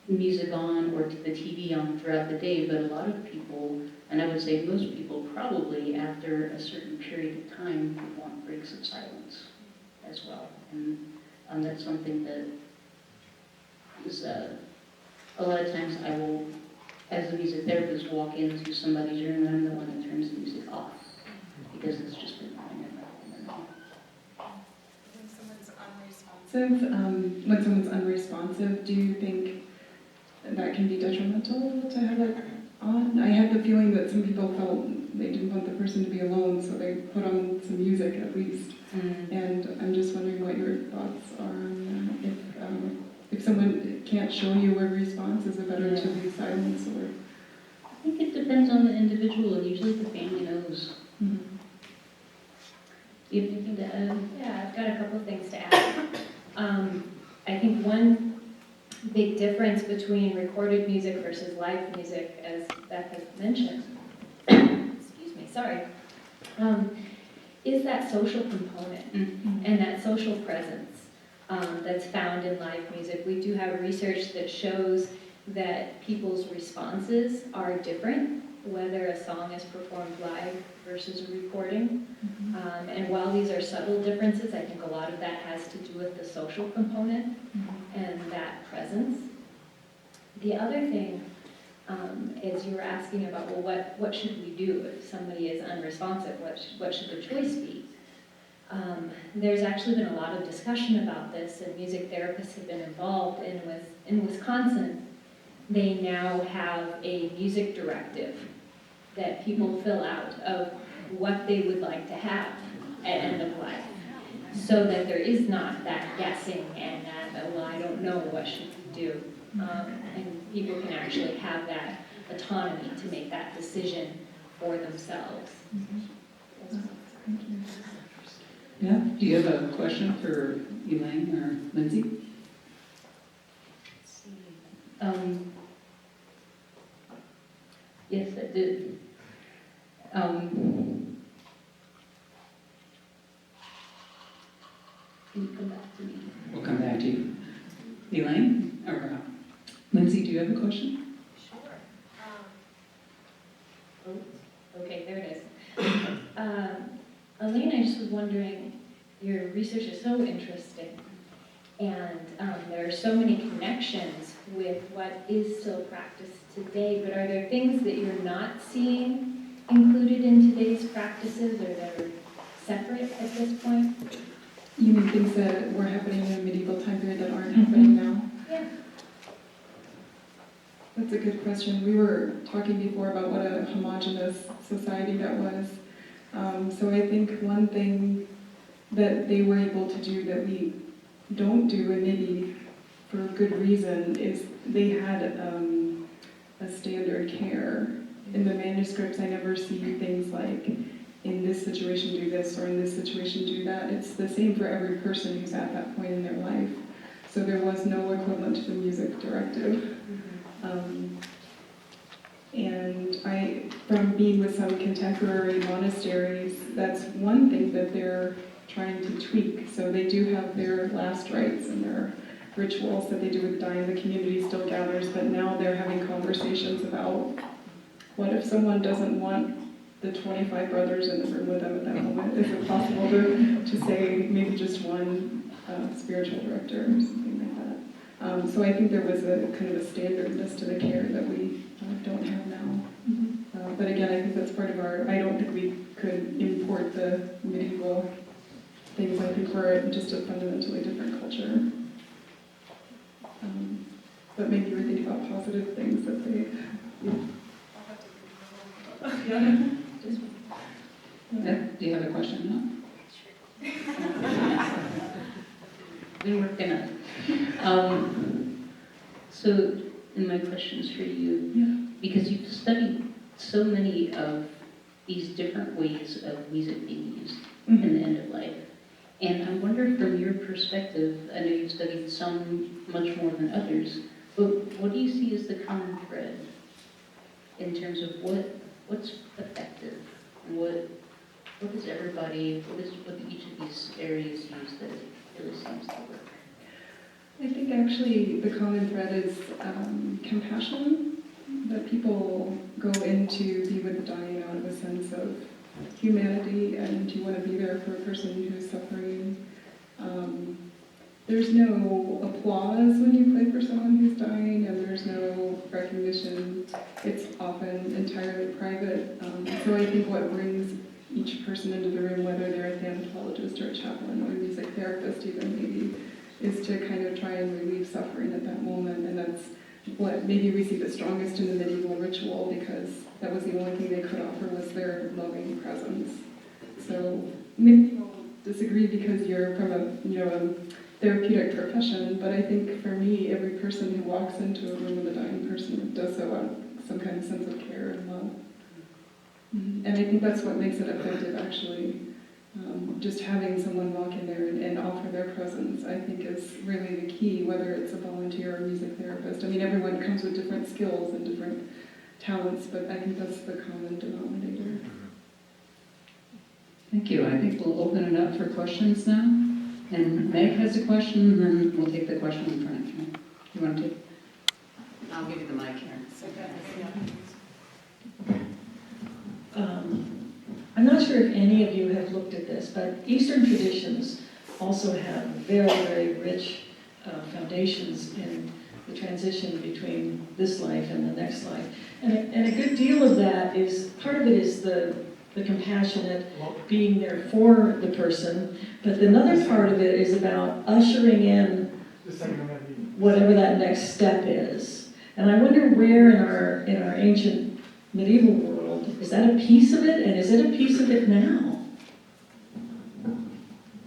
music on or the TV on throughout the day, but a lot of people, and I would say most people, probably after a certain period of time would want breaks of silence as well. And that's something that is, a lot of times I will, as a music therapist, walk into somebody's room and I'm the one that turns the music off because it's just been going in. When someone's unresponsive. When someone's unresponsive, do you think that can be detrimental to have it on? I had the feeling that some people felt they didn't want the person to be alone, so they put on some music at least. And I'm just wondering what your thoughts are on that. If someone can't show you a response, is it better to leave silence or? I think it depends on the individual, and usually the family knows. Mm-hmm. Do you have anything to add? Yeah, I've got a couple of things to add. I think one big difference between recorded music versus live music, as Beth has mentioned, excuse me, sorry, is that social component and that social presence that's found in live music. We do have research that shows that people's responses are different, whether a song is performed live versus a recording. And while these are subtle differences, I think a lot of that has to do with the social component and that presence. The other thing is you were asking about, well, what should we do if somebody is unresponsive? What should the choice be? There's actually been a lot of discussion about this, and music therapists have been involved. In Wisconsin, they now have a music directive that people fill out of what they would like to have at end of life, so that there is not that guessing and that, well, I don't know, what should we do? And people can actually have that autonomy to make that decision for themselves. Yeah, do you have a question for Elaine or Lindsay? Yes, I did. Can you come back to me? We'll come back to you. Elaine, or Lindsay, do you have a question? Sure. Okay, there it is. Elaine, I just was wondering, your research is so interesting, and there are so many connections with what is still practiced today, but are there things that you're not seeing included in today's practices, or that are separate at this point? You mean things that were happening in a medieval time period that aren't happening now? Yeah. That's a good question. We were talking before about what a homogenous society that was. So I think one thing that they were able to do that we don't do, and maybe for good reason, is they had a standard care. In the manuscripts, I never see things like, in this situation do this, or in this situation do that. It's the same for every person who's at that point in their life. So there was no equivalent to the music directive. And from being with some contemporary monasteries, that's one thing that they're trying to tweak. So they do have their last rites and their rituals that they do with dying. The community still gathers, but now they're having conversations about what if someone doesn't want the 25 brothers in the room with them at that moment? Is it possible to say maybe just one spiritual director or something like that? So I think there was a kind of a standardness to the care that we don't have now. But again, I think that's part of I don't think we could import the medieval things. I think we're just a fundamentally different culture. But maybe you were thinking about positive things that they... I'll have to Google. Do you have a question? Been working on. So, and my question's for you, because you've studied so many of these different ways of music being used in the end of life. And I wonder from your perspective, I know you've studied some much more than others, but what do you see as the common thread in terms of what's effective and what what does each of these areas use that really seems to work? I think actually the common thread is compassion, that people go in to be with the dying out of a sense of humanity, and you want to be there for a person who's suffering. There's no applause when you play for someone who's dying, and there's no recognition. It's often entirely private. So I think what brings each person into the room, whether they're a thanatologist or a chaplain or a music therapist even maybe, is to kind of try and relieve suffering at that moment. And that's what maybe we see the strongest in the medieval ritual, because that was the only thing they could offer was their loving presence. So maybe people disagree because you're from a therapeutic profession, but I think for me, every person who walks into a room with a dying person does so out of some kind of sense of care and love. And I think that's what makes it effective, actually. Just having someone walk in there and offer their presence, I think, is really the key, whether it's a volunteer or a music therapist. I mean, everyone comes with different skills and different talents, but I think that's the common denominator. Thank you. I think we'll open it up for questions now. And Meg has a question, and then we'll take the question in front of you. You want to take? I'll give you the mic here. I'm not sure if any of you have looked at this, but Eastern traditions also have very, very rich foundations in the transition between this life and the next life. And a good deal of that is, part of it is the compassionate being there for the person, but another part of it is about ushering in whatever that next step is. And I wonder where in our ancient medieval world, is that a piece of it, and is it a piece of it now?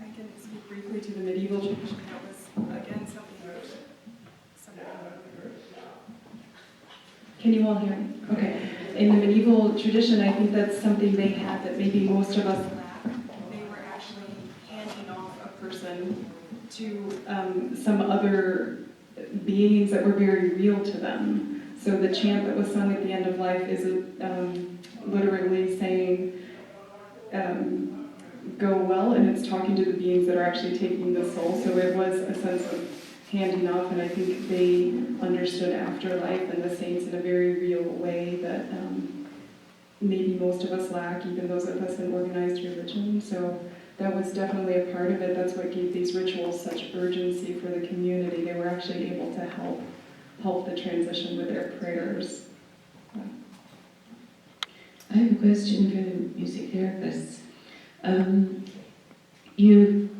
I can speak briefly to the medieval tradition. That was, again, something. Can you all hear me? Okay. In the medieval tradition, I think that's something they had that maybe most of us lack. They were actually handing off a person to some other beings that were very real to them. So the chant that was sung at the end of life is literally saying, go well, and it's talking to the beings that are actually taking the soul. So it was a sense of handing off, and I think they understood afterlife and the saints in a very real way that maybe most of us lack, even those of us in organized religion. So that was definitely a part of it. That's what gave these rituals such urgency for the community. They were actually able to help the transition with their prayers. I have a question for the music therapists.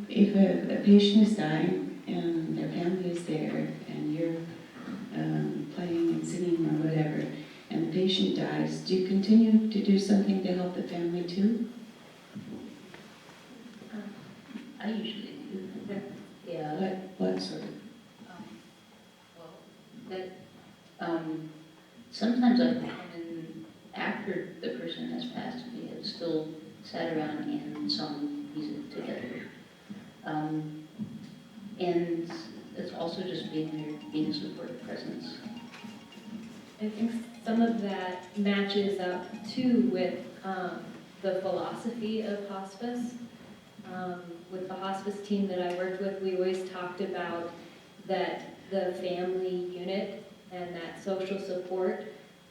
If a patient is dying and their family is there and you're playing and singing or whatever, and the patient dies, do you continue to do something to help the family too? I usually do. Yeah. What sort of? Sometimes I've come in after the person has passed, we have still sat around and sung music together. And it's also just being there, being a supportive presence. I think some of that matches up too with the philosophy of hospice. With the hospice team that I worked with, we always talked about that the family unit and that social support,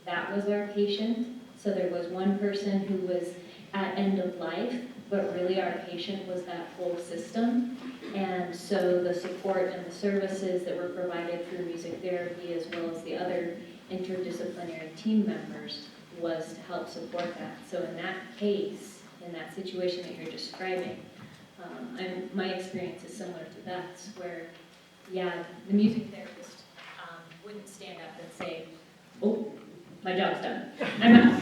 that was our patient. So there was one person who was at end of life, but really our patient was that whole system. And so the support and the services that were provided through music therapy, as well as the other interdisciplinary team members, was to help support that. So in that case, in that situation that you're describing, my experience is similar to Beth's, where, yeah, the music therapist wouldn't stand up and say, "Oh, my job's done, I'm out."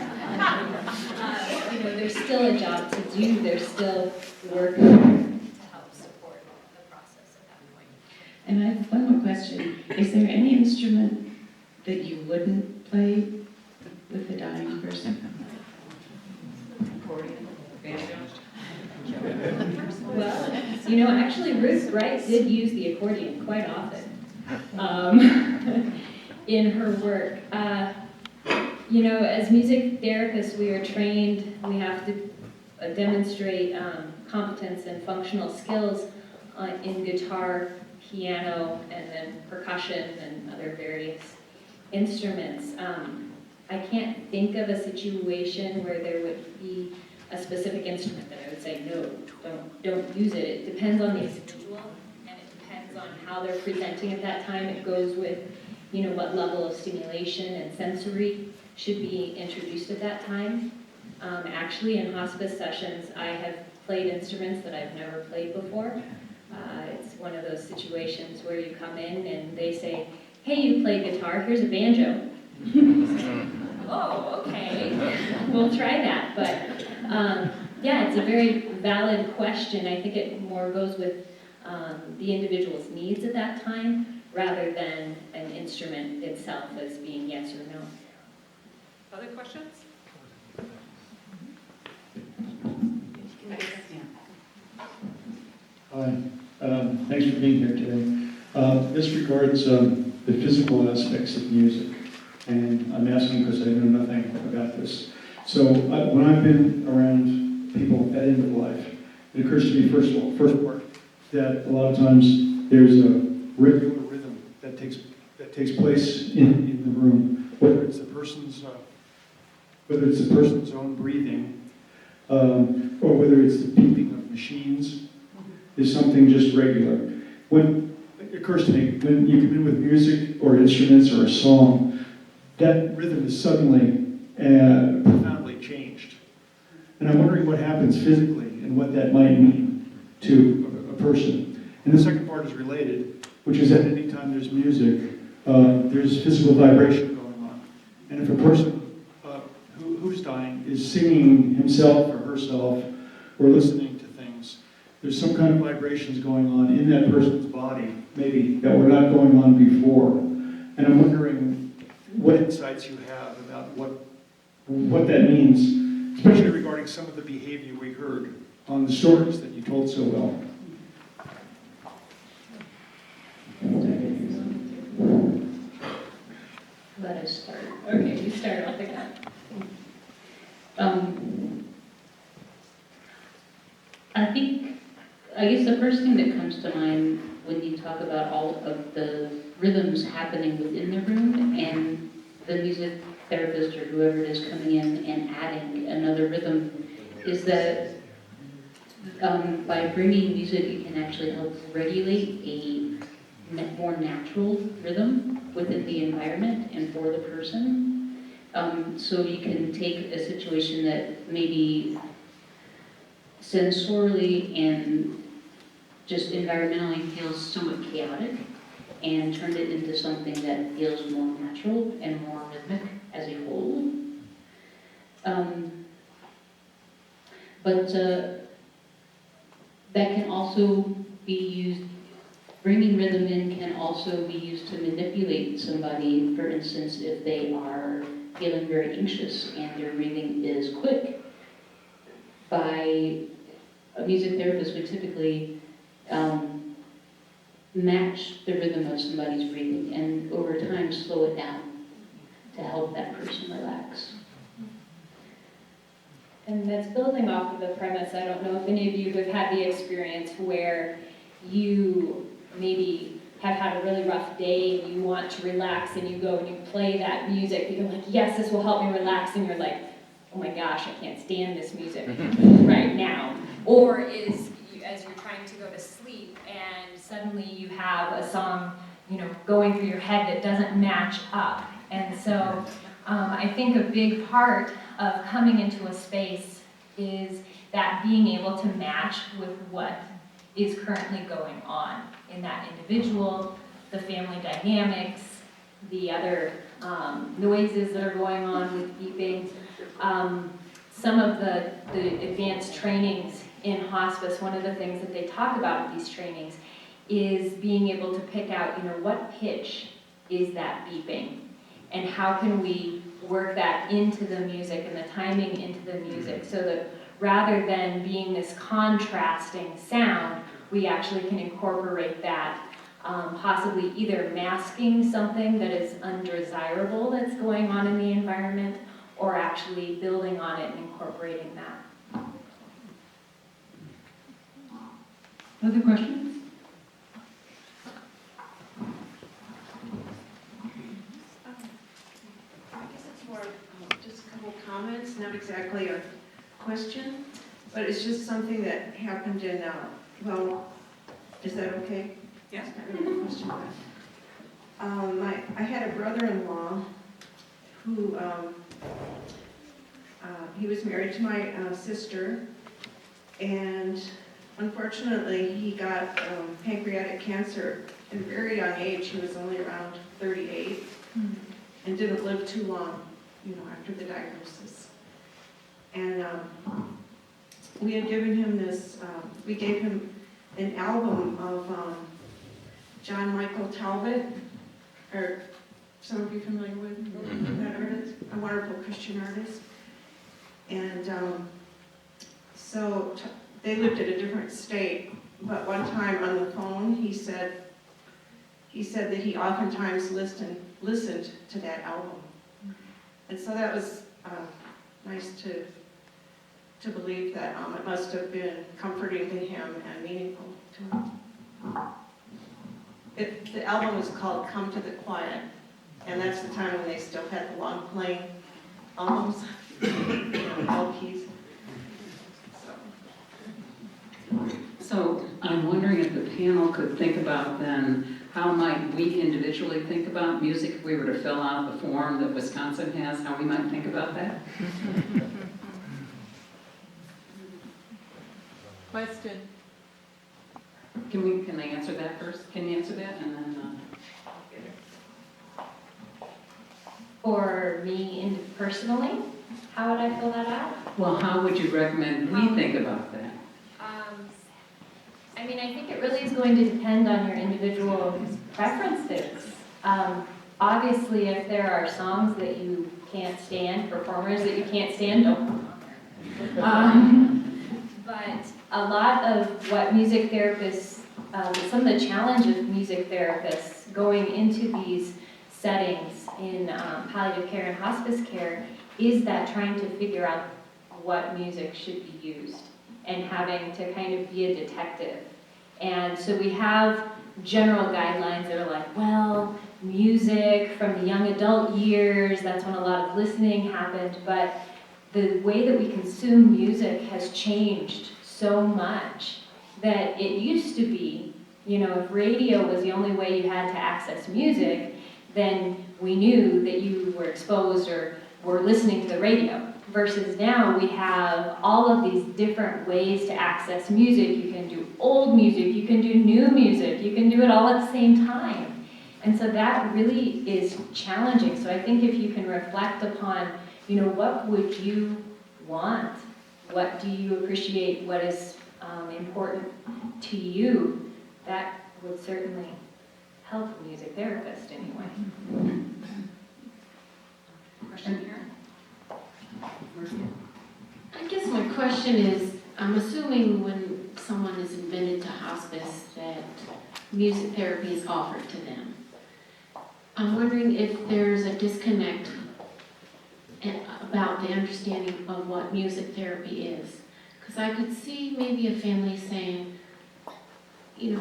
There's still a job to do. There's still work to help support the process at that point. And I have one more question. Is there any instrument that you wouldn't play with a dying person? Accordion, banjo. Well, actually Ruth Gray did use the accordion quite often in her work. As music therapists, we are trained, we have to demonstrate competence and functional skills in guitar, piano, and then percussion and other various instruments. I can't think of a situation where there would be a specific instrument that I would say, no, don't use it. It depends on the individual, and it depends on how they're presenting at that time. It goes with, what level of stimulation and sensory should be introduced at that time. Actually, in hospice sessions, I have played instruments that I've never played before. It's one of those situations where you come in and they say, hey, you play guitar, here's a banjo. Oh, okay, we'll try that. But yeah, it's a very valid question. I think it more goes with the individual's needs at that time rather than an instrument itself as being yes or no. Other questions? Hi, thanks for being here today. This regards the physical aspects of music, and I'm asking because I know nothing about this. So when I've been around people at end of life, it occurs to me first part, that a lot of times there's a regular rhythm that takes place in the room, whether it's the person's own breathing, or whether it's the beeping of machines, is something just regular. When it occurs to me, when you come in with music or instruments or a song, that rhythm is suddenly profoundly changed. And I'm wondering what happens physically and what that might mean to a person. And the second part is related, which is that any time there's music, there's physical vibration going on. And if a person who's dying is singing himself or herself or listening to things, there's some kind of vibrations going on in that person's body, maybe, that were not going on before. And I'm wondering what insights you have about what that means, especially regarding some of the behavior we heard on the stories that you told so well. Let us start. Okay, you start, I'll pick up. I guess the first thing that comes to mind when you talk about all of the rhythms happening within the room and the music therapist or whoever it is coming in and adding another rhythm is that by bringing music, you can actually help regulate a more natural rhythm within the environment and for the person. So you can take a situation that maybe sensorily and just environmentally feels somewhat chaotic and turn it into something that feels more natural and more rhythmic as a whole. But that can also be used, bringing rhythm in can also be used to manipulate somebody. For instance, if they are feeling very anxious and their breathing is quick, by a music therapist would typically match the rhythm of somebody's breathing and over time slow it down to help that person relax. And that's building off of the premise. I don't know if any of you have had the experience where you maybe have had a really rough day and you want to relax and you go and you play that music. You're like, yes, this will help me relax. And you're like, oh my gosh, I can't stand this music right now. Or as you're trying to go to sleep and suddenly you have a song, going through your head that doesn't match up. And so I think a big part of coming into a space is that being able to match with what is currently going on in that individual, the family dynamics, the other noises that are going on with beeping. Some of the advanced trainings in hospice, one of the things that they talk about in these trainings is being able to pick out, what pitch is that beeping and how can we work that into the music and the timing into the music so that rather than being this contrasting sound, we actually can incorporate that, possibly either masking something that is undesirable that's going on in the environment or actually building on it and incorporating that. Other questions? I guess it's more just a couple comments, not exactly a question, but it's just something that happened in, well, is that okay? Yes. It's not really a question, but I had a brother-in-law who, he was married to my sister, and unfortunately, he got pancreatic cancer at a very young age. He was only around 38 and didn't live too long, after the diagnosis. And we had given him this, we gave him an album of John Michael Talbot, or some of you familiar with that artist, a wonderful Christian artist. And so they lived in a different state, but one time on the phone, he said that he oftentimes listened to that album. And so that was nice to believe that it must have been comforting to him and meaningful to him. The album was called Come to the Quiet, and that's the time when they still had the long playing albums, LPs. So I'm wondering if the panel could think about then, how might we individually think about music if we were to fill out the form that Wisconsin has, how we might think about that? Question. Can I answer that first? Can you answer that? And then, For me personally, how would I fill that out? well, how would you recommend we think about that? I mean, I think it really is going to depend on your individual preferences. Obviously, if there are songs that you can't stand, performers that you can't stand, don't put them on there. But a lot of what music therapists, some of the challenge of music therapists going into these settings in palliative care and hospice care is that trying to figure out what music should be used and having to kind of be a detective. And so we have general guidelines that are like, well, music from the young adult years, that's when a lot of listening happened, but the way that we consume music has changed so much that it used to be, if radio was the only way you had to access music, then we knew that you were exposed or were listening to the radio. Versus now we have all of these different ways to access music. You can do old music, you can do new music, you can do it all at the same time. And so that really is challenging. So I think if you can reflect upon, what would you want? What do you appreciate? What is important to you? That would certainly help a music therapist anyway. Question here? I guess my question is, I'm assuming when someone is admitted to hospice that music therapy is offered to them. I'm wondering if there's a disconnect about the understanding of what music therapy is. Because I could see maybe a family saying,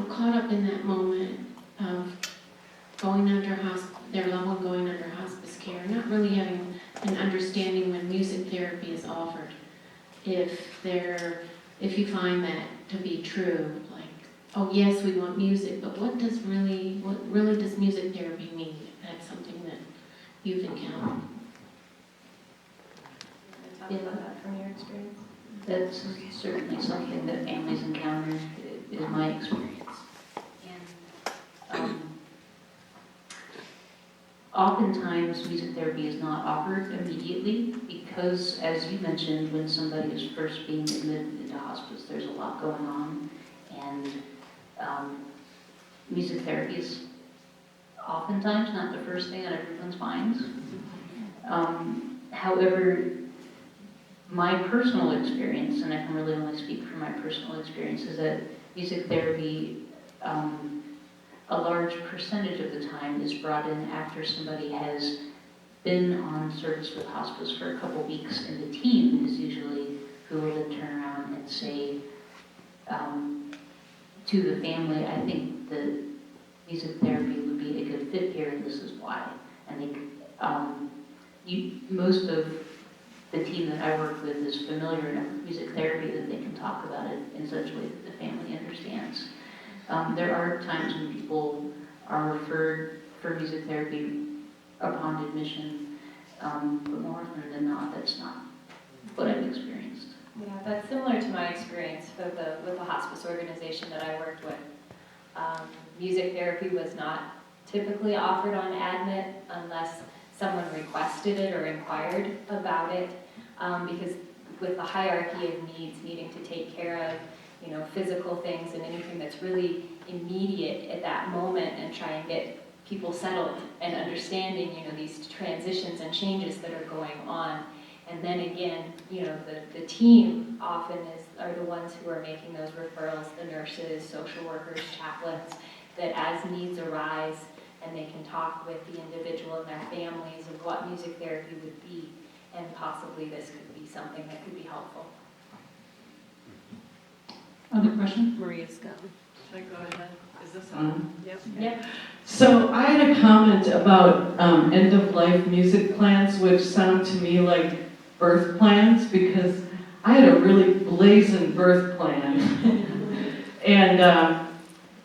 caught up in that moment of going under their loved one going under hospice care, not really having an understanding when music therapy is offered. If you find that to be true, like, oh yes, we want music, but what really does music therapy mean? If that's something that you've encountered. Talk about that from your experience. That's certainly something that families encounter, is my experience. And oftentimes music therapy is not offered immediately because, as you mentioned, when somebody is first being admitted into hospice, there's a lot going on, and music therapy is oftentimes not the first thing on everyone's minds. However, my personal experience, and I can really only speak from my personal experience, is that music therapy, a large percentage of the time, is brought in after somebody has been on service with hospice for a couple weeks, and the team is usually who will then turn around and say to the family, I think that music therapy would be a good fit here, and this is why. I think most of the team that I work with is familiar enough with music therapy that they can talk about it in such a way that the family understands. There are times when people are referred for music therapy upon admission, but more often than not, that's not what I've experienced. Yeah, that's similar to my experience with the hospice organization that I worked with. Music therapy was not typically offered on admit unless someone requested it or inquired about it, because with the hierarchy of needs, needing to take care of, physical things and anything that's really immediate at that moment, and try and get people settled and understanding, these transitions and changes that are going on. And then again, the team often are the ones who are making those referrals, the nurses, social workers, chaplains, that as needs arise and they can talk with the individual and their families of what music therapy would be, and possibly this could be something that could be helpful. Other question? Maria's gone. Should I go ahead? Is this on? Yep. Yep. So I had a comment about end-of-life music plans, which sound to me like birth plans, because I had a really blazing birth plan. And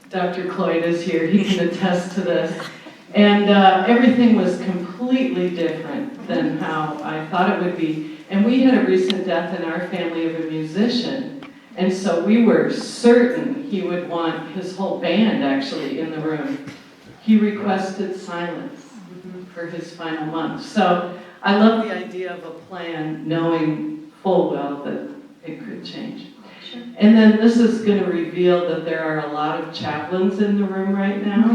Dr. Cloyd is here, he can attest to this. And everything was completely different than how I thought it would be. And we had a recent death in our family of a musician. And so we were certain he would want his whole band actually in the room. He requested silence for his final month. So I love the idea of a plan, knowing full well that it could change. Sure. And then this is going to reveal that there are a lot of chaplains in the room right now.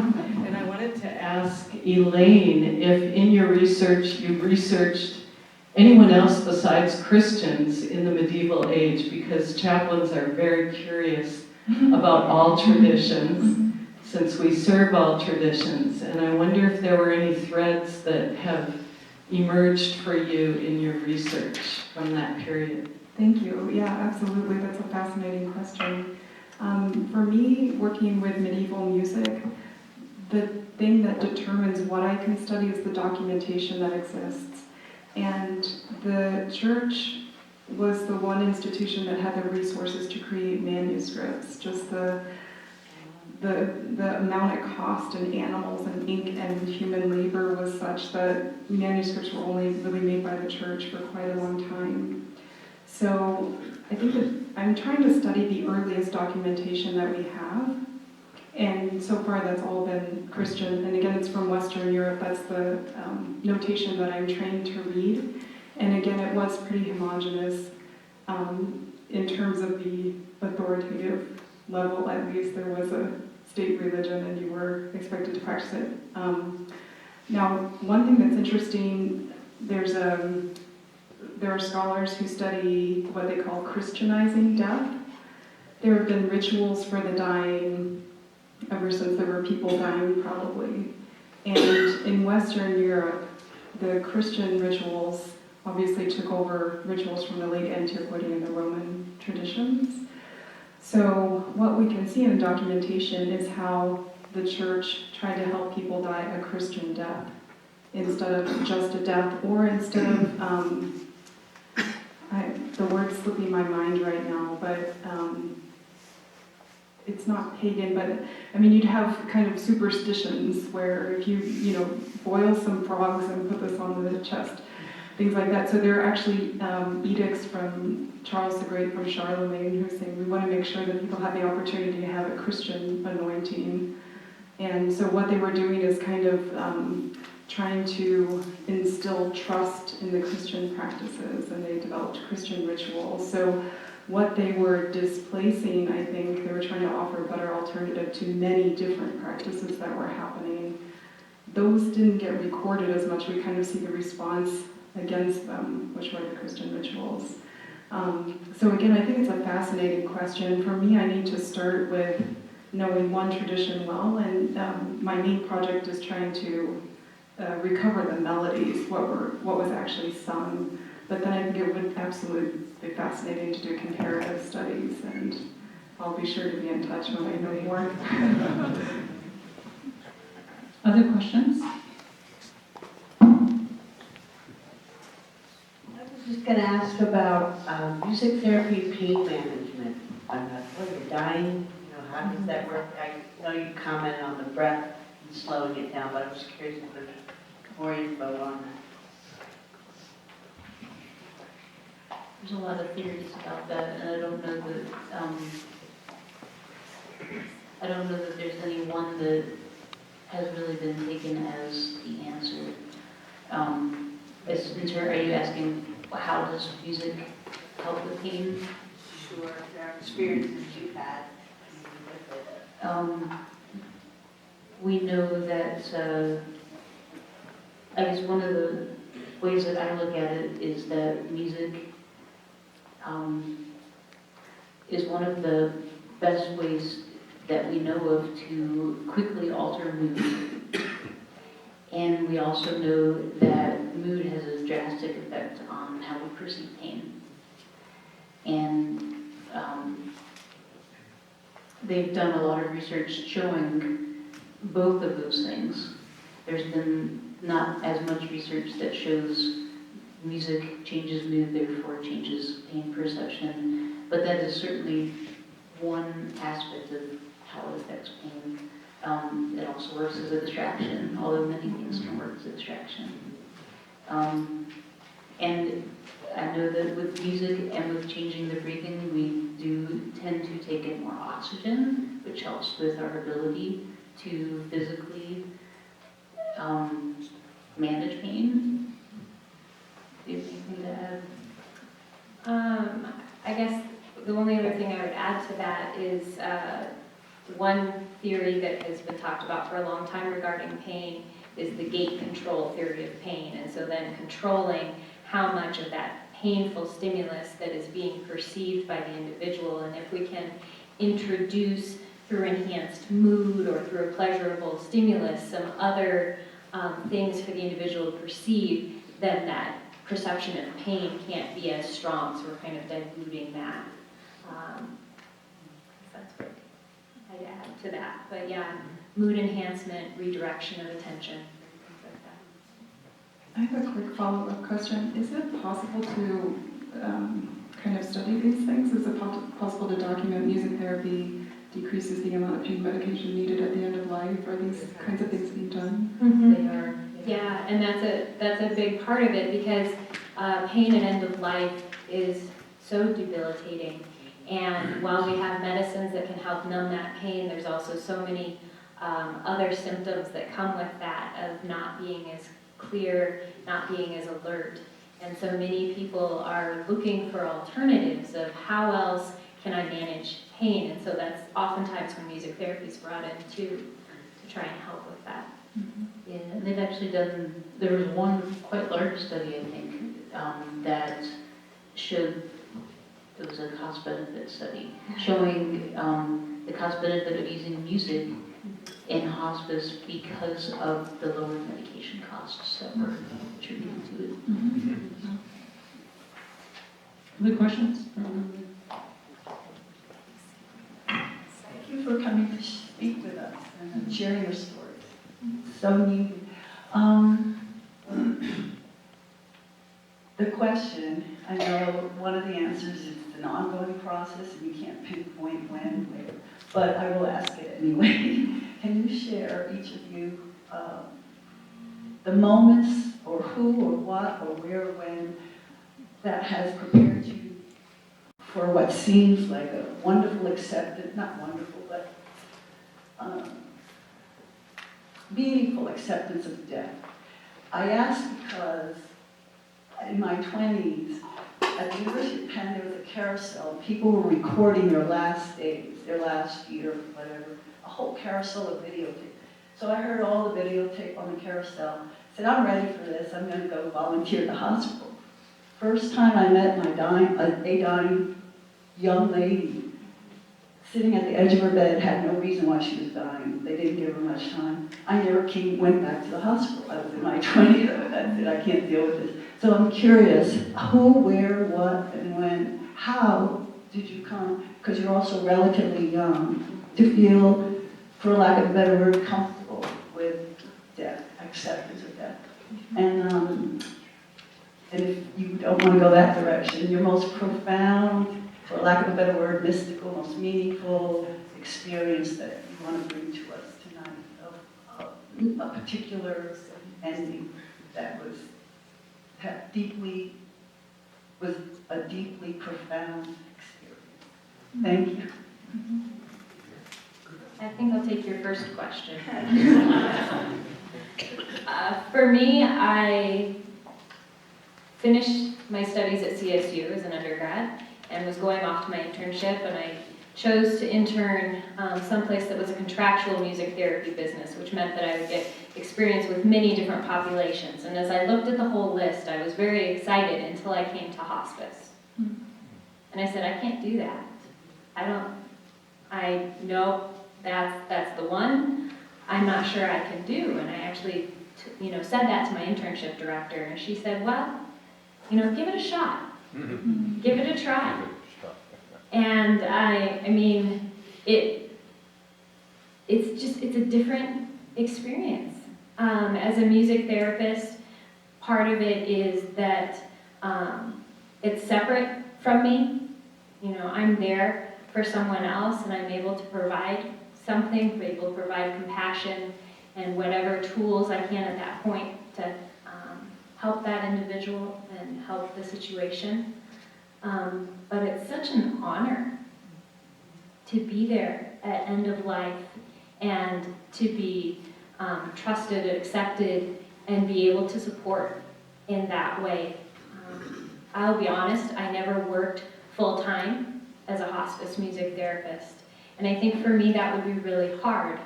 And I wanted to ask Elaine if in your research you've researched anyone else besides Christians in the medieval age, because chaplains are very curious about all traditions, since we serve all traditions. And I wonder if there were any threads that have emerged for you in your research from that period. Thank you. Yeah, absolutely. That's a fascinating question. For me, working with medieval music, the thing that determines what I can study is the documentation that exists. And the church was the one institution that had the resources to create manuscripts. Just the amount it cost in animals and ink and human labor was such that manuscripts were only really made by the church for quite a long time. So I think that I'm trying to study the earliest documentation that we have. And so far that's all been Christian. And again, it's from Western Europe. That's the notation that I'm trained to read. And again, it was pretty homogeneous in terms of the authoritative level. At least there was a state religion and you were expected to practice it. Now, one thing that's interesting, there are scholars who study what they call Christianizing death. There have been rituals for the dying ever since there were people dying, probably. And in Western Europe, the Christian rituals obviously took over rituals from the late antiquity and the Roman traditions. So what we can see in the documentation is how the church tried to help people die a Christian death instead of just a death, or instead of, the word's slipping my mind right now, but it's not pagan, but I mean, you'd have kind of superstitions where if you boil some frogs and put this on the chest, things like that. So there are actually edicts from Charles the Great, from Charlemagne, who's saying we want to make sure that people have the opportunity to have a Christian anointing. And so what they were doing is kind of trying to instill trust in the Christian practices, and they developed Christian rituals. So what they were displacing, I think, they were trying to offer a better alternative to many different practices that were happening. Those didn't get recorded as much. We kind of see the response against them, which were the Christian rituals. So again, I think it's a fascinating question. For me, I need to start with knowing one tradition well, and my main project is trying to recover the melodies, what was actually sung. But then I think it would absolutely be fascinating to do comparative studies and I'll be sure to be in touch when I know more. Other questions? I was just going to ask about music therapy pain management. When you're dying, how does that work? I know you commented on the breath and slowing it down, but I was curious if there's more info on that. There's a lot of theories about that, and I don't know that there's any one that has really been taken as the answer. Are you asking how does music help with pain? Sure, there are experiences you've had with it. We know that, I guess one of the ways that I look at it is that music is one of the best ways that we know of to quickly alter mood. And we also know that mood has a drastic effect on how we perceive pain. And they've done a lot of research showing both of those things. There's been not as much research that shows music changes mood, therefore changes pain perception, but that is certainly one aspect of how it affects pain. It also works as a distraction, although many things can work as a distraction. And I know that with music and with changing the breathing, we do tend to take in more oxygen, which helps with our ability to physically manage pain. Do you have anything to add? I guess the only other thing I would add to that is one theory that has been talked about for a long time regarding pain is the gait control theory of pain. And so then controlling how much of that painful stimulus that is being perceived by the individual. And if we can introduce through enhanced mood or through a pleasurable stimulus some other things for the individual to perceive, then that perception of pain can't be as strong. So we're kind of diluting that. That's what I'd add to that. But yeah, mood enhancement, redirection of attention, things like that. I have a quick follow-up question. Is it possible to kind of study these things? Is it possible to document music therapy decreases the amount of pain medication needed at the end of life? Are these kinds of things being done? Mm-hmm. They are. Yeah, and that's a big part of it because pain at end of life is so debilitating. And while we have medicines that can help numb that pain, there's also so many other symptoms that come with that of not being as clear, not being as alert. And so many people are looking for alternatives of how else can I manage pain. And so that's oftentimes when music therapy is brought in too, to try and help with that. Mm-hmm. Yeah, and they've actually done, there was one quite large study, I think, that showed, it was a cost-benefit study, showing the cost-benefit of using music in hospice because of the lower medication costs that were attributed to it. Mm-hmm. Other questions? Thank you for coming to speak with us and sharing your stories. So neat. The question, I know one of the answers is it's an ongoing process and you can't pinpoint when, where, but I will ask it anyway. Can you share, each of you, the moments or who or what or where or when that has prepared you for what seems like a wonderful acceptance, not wonderful, but meaningful acceptance of death? I ask because in my 20s, at the University of Penn, there was a carousel. People were recording their last days, their last year, whatever, a whole carousel of videotape. So I heard all the videotape on the carousel. I said, I'm ready for this. I'm going to go volunteer at the hospital. First time I met a dying young lady, sitting at the edge of her bed, had no reason why she was dying. They didn't give her much time. I never went back to the hospital. I was in my 20s. That's it. I can't deal with this. So I'm curious, who, where, what, and when, how did you come, because you're also relatively young, to feel, for lack of a better word, comfortable with death, acceptance of death? And if you don't want to go that direction, your most profound, for lack of a better word, mystical, most meaningful experience that you want to bring to us tonight of a particular ending that was a deeply profound experience. Thank you. I think I'll take your first question. For me, I finished my studies at CSU as an undergrad and was going off to my internship, and I chose to intern someplace that was a contractual music therapy business, which meant that I would get experience with many different populations. And as I looked at the whole list, I was very excited until I came to hospice. And I said, I can't do that. I know that's the one I'm not sure I can do. And I actually said that to my internship director, and she said, well, give it a shot. Give it a try. And I mean, it's a different experience. As a music therapist, part of it is that it's separate from me. I'm there for someone else, and I'm able to provide something, able to provide compassion and whatever tools I can at that point to help that individual and help the situation. But it's such an honor to be there at end of life and to be trusted, accepted, and be able to support in that way. I'll be honest, I never worked full-time as a hospice music therapist, and I think for me that would be really hard.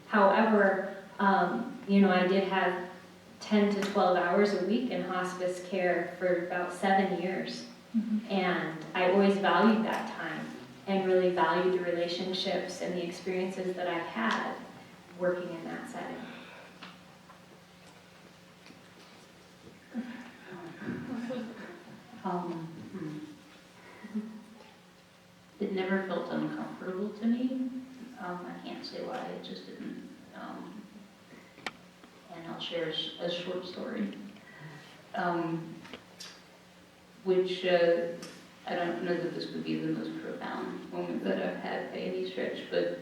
However, I did have 10 to 12 hours a week in hospice care for about 7 years. And I always valued that time and really valued the relationships and the experiences that I've had working in that setting. It never felt uncomfortable to me. I can't say why, it just didn't. And I'll share a short story, which I don't know that this would be the most profound moment that I've had by any stretch, but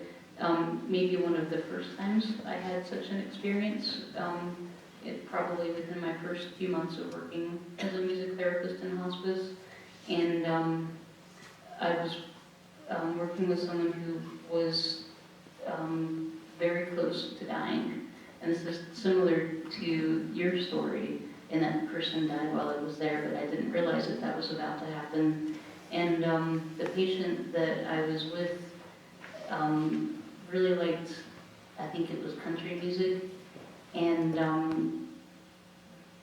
maybe one of the first times I had such an experience. It probably within my first few months of working as a music therapist in hospice, and I was working with someone who was very close to dying, and this is similar to your story, in that the person died while I was there, but I didn't realize that was about to happen. And the patient that I was with really liked, I think it was country music, and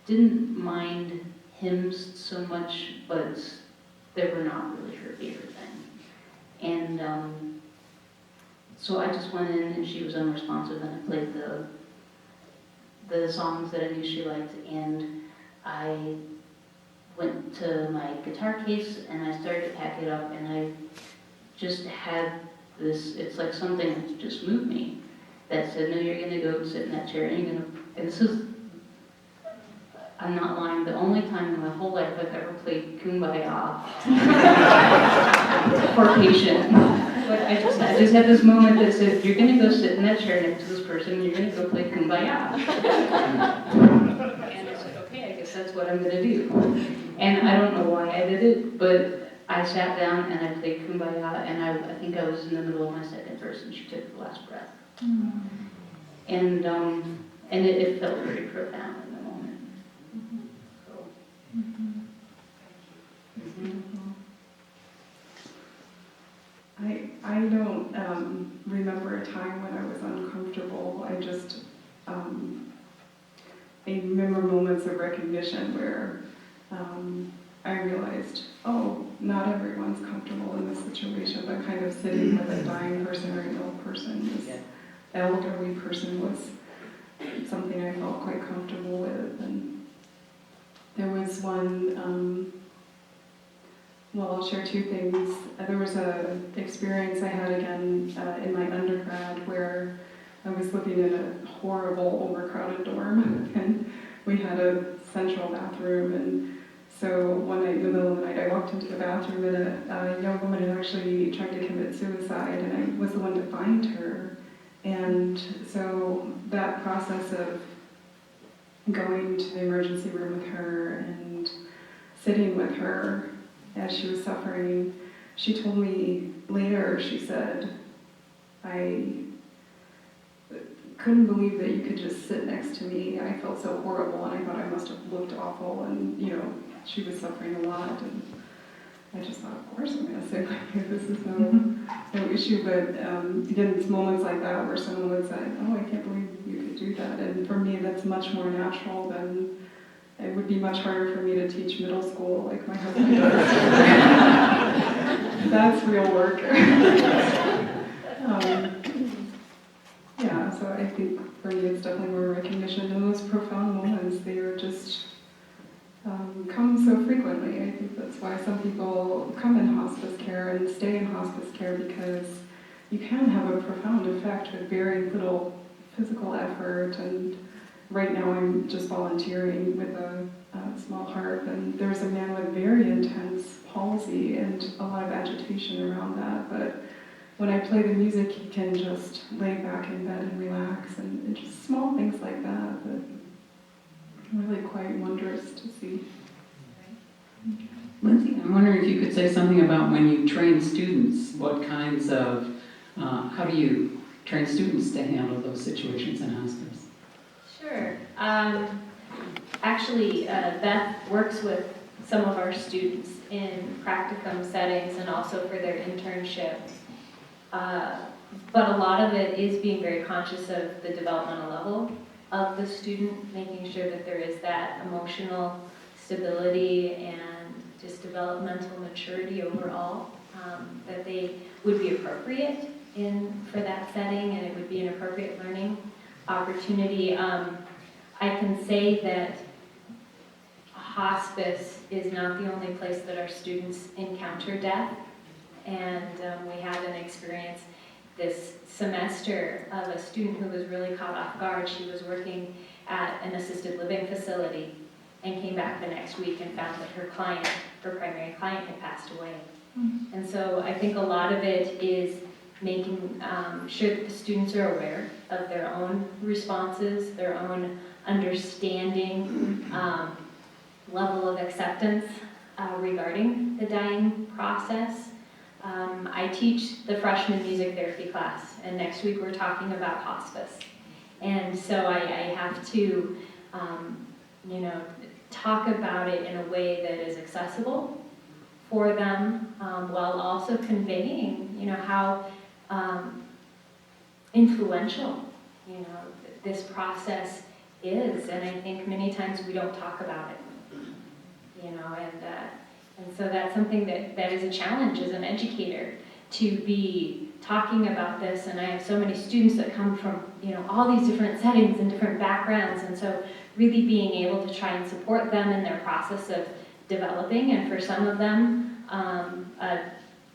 didn't mind hymns so much, but they were not really her favorite thing. And so I just went in, and she was unresponsive, and I played the songs that I knew she liked, and I went to my guitar case and I started to pack it up, and I just had this, it's like something that just moved me that said, no, you're gonna go sit in that chair and you're gonna, and this is, I'm not lying, the only time in my whole life I've ever played Kumbaya for a patient. But I just had this moment that said, you're gonna go sit in that chair next to this person and you're gonna go play Kumbaya. And I said, okay, I guess that's what I'm gonna do. And I don't know why I did it, but I sat down and I played Kumbaya, and I think I was in the middle of my second verse and she took the last breath. And it felt very profound in the moment. So. I don't remember a time when I was uncomfortable. I remember moments of recognition where I realized, oh, not everyone's comfortable in this situation, but kind of sitting with a dying person or an ill person, this elderly person, was something I felt quite comfortable with. And there was one well, I'll share two things. There was a experience I had again in my undergrad where I was living in a horrible, overcrowded dorm, and we had a central bathroom. And so one night in the middle of the night, I walked into the bathroom, and a young woman had actually tried to commit suicide, and I was the one to find her. And so that process of going to the emergency room with her and sitting with her as she was suffering, she told me later, she said, I couldn't believe that you could just sit next to me. I felt so horrible, and I thought I must have looked awful, and she was suffering a lot, and I just thought, of course I'm going to sit with you. This is no issue. But again, it's moments like that where someone would say, oh, I can't believe you could do that. And for me, that's much more natural than, it would be much harder for me to teach middle school like my husband does. That's real work. Yeah, so I think for me it's definitely more recognition. And those profound moments, they are just come so frequently. I think that's why some people come in hospice care and stay in hospice care, because you can have a profound effect with very little physical effort. And right now I'm just volunteering with a small harp, and there's a man with very intense palsy and a lot of agitation around that. But when I play the music, he can just lay back in bed and relax, and just small things like that really quite wondrous to see. Lindsay, I'm wondering if you could say something about when you train students, what kinds of, how do you train students to handle those situations in hospice? Sure. Actually, Beth works with some of our students in practicum settings and also for their internship. But a lot of it is being very conscious of the developmental level of the student, making sure that there is that emotional stability and just developmental maturity overall, that they would be appropriate for that setting, and it would be an appropriate learning opportunity. I can say that hospice is not the only place that our students encounter death, and we had an experience this semester of a student who was really caught off guard. She was working at an assisted living facility and came back the next week and found that her primary client had passed away. Mm-hmm. And so I think a lot of it is making sure that the students are aware of their own responses, their own understanding, level of acceptance regarding the dying process. I teach the freshman music therapy class, and next week we're talking about hospice. And so I have to, talk about it in a way that is accessible for them, while also conveying, how influential, this process is. And I think many times we don't talk about it, and so that's something that is a challenge as an educator, to be talking about this. And I have so many students that come from, all these different settings and different backgrounds. And so really being able to try and support them in their process of developing. And for some of them, a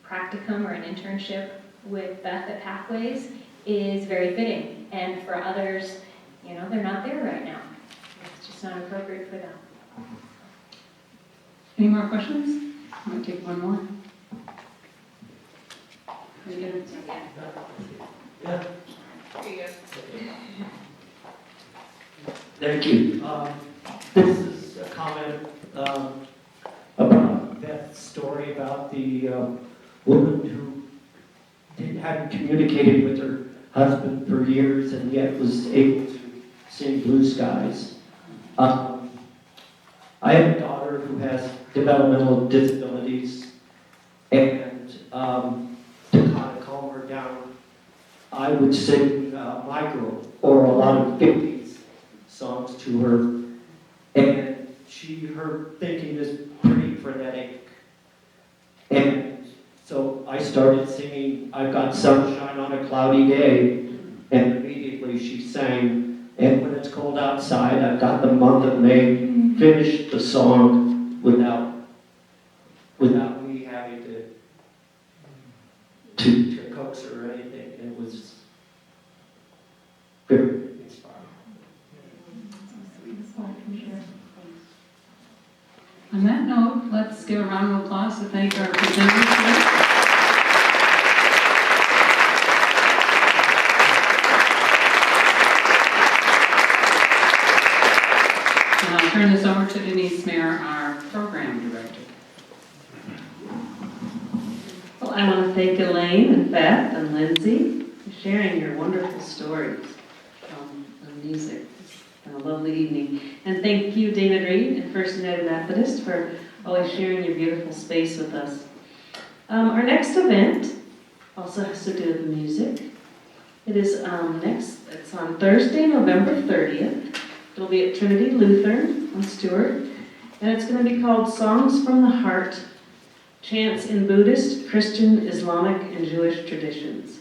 practicum or an internship with Beth at Pathways is very fitting. And for others, they're not there right now. It's just not appropriate for them. Any more questions? I'm going to take one more. Yeah. Thank you. This is a comment about Beth's story about the woman who hadn't communicated with her husband for years and yet was able to sing Blue Skies. I have a daughter who has developmental disabilities, and to kind of calm her down, I would sing My Girl or a lot of 50s songs to her, and her thinking is pretty frenetic. And so I started singing I've Got Sunshine on a Cloudy Day, and immediately she sang, and when it's cold outside, I've got the month of May. Finished the song without me me having to coax her or anything. It was very inspiring. On that note, let's give a round of applause to thank our presenters here. And I'll turn this over to Denise Mayer, our program director. Well, I want to thank Elaine and Beth and Lindsay for sharing your wonderful stories on music. It's been a lovely evening. And thank you, David Reed and First United Methodist, for always sharing your beautiful space with us. Our next event also has to do with music. It is it's on Thursday, November 30th. It'll be at Trinity Lutheran on Stewart. And it's going to be called Songs from the Heart, Chants in Buddhist, Christian, Islamic, and Jewish Traditions.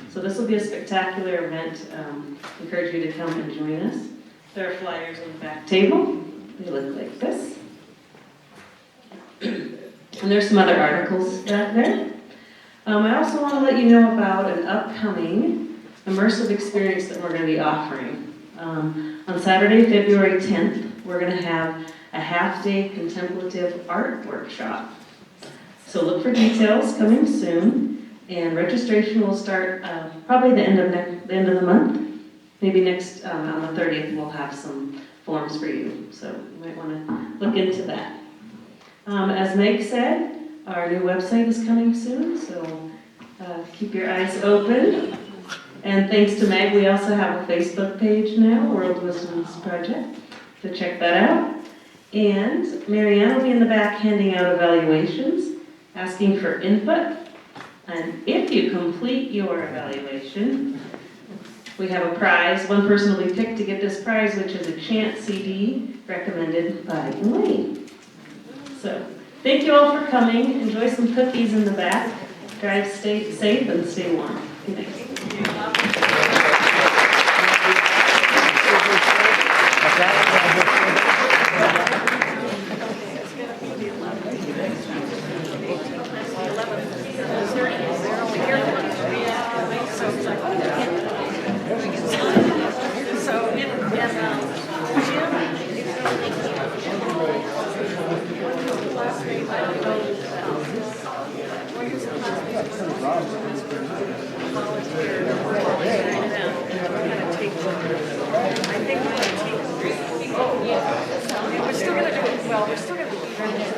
So this will be a spectacular event. Encourage you to come and join us. There are flyers on the back table. They look like this. And there's some other articles back there. I also want to let you know about an upcoming immersive experience that we're going to be offering. On Saturday, February 10th, we're going to have a half-day contemplative art workshop. So look for details coming soon, and registration will start probably the end of the month. Maybe next on the 30th we'll have some forms for you, so you might want to look into that. As Meg said, our new website is coming soon, so keep your eyes open. And thanks to Meg, we also have a Facebook page now, World Wisdom's Project, so check that out. And Marianne will be in the back handing out evaluations, asking for input. And if you complete your evaluation, we have a prize. One person will be picked to get this prize, which is a Chants CD recommended by Elaine. So, thank you all for coming. Enjoy some cookies in the back. Drive safe and stay warm. Thanks.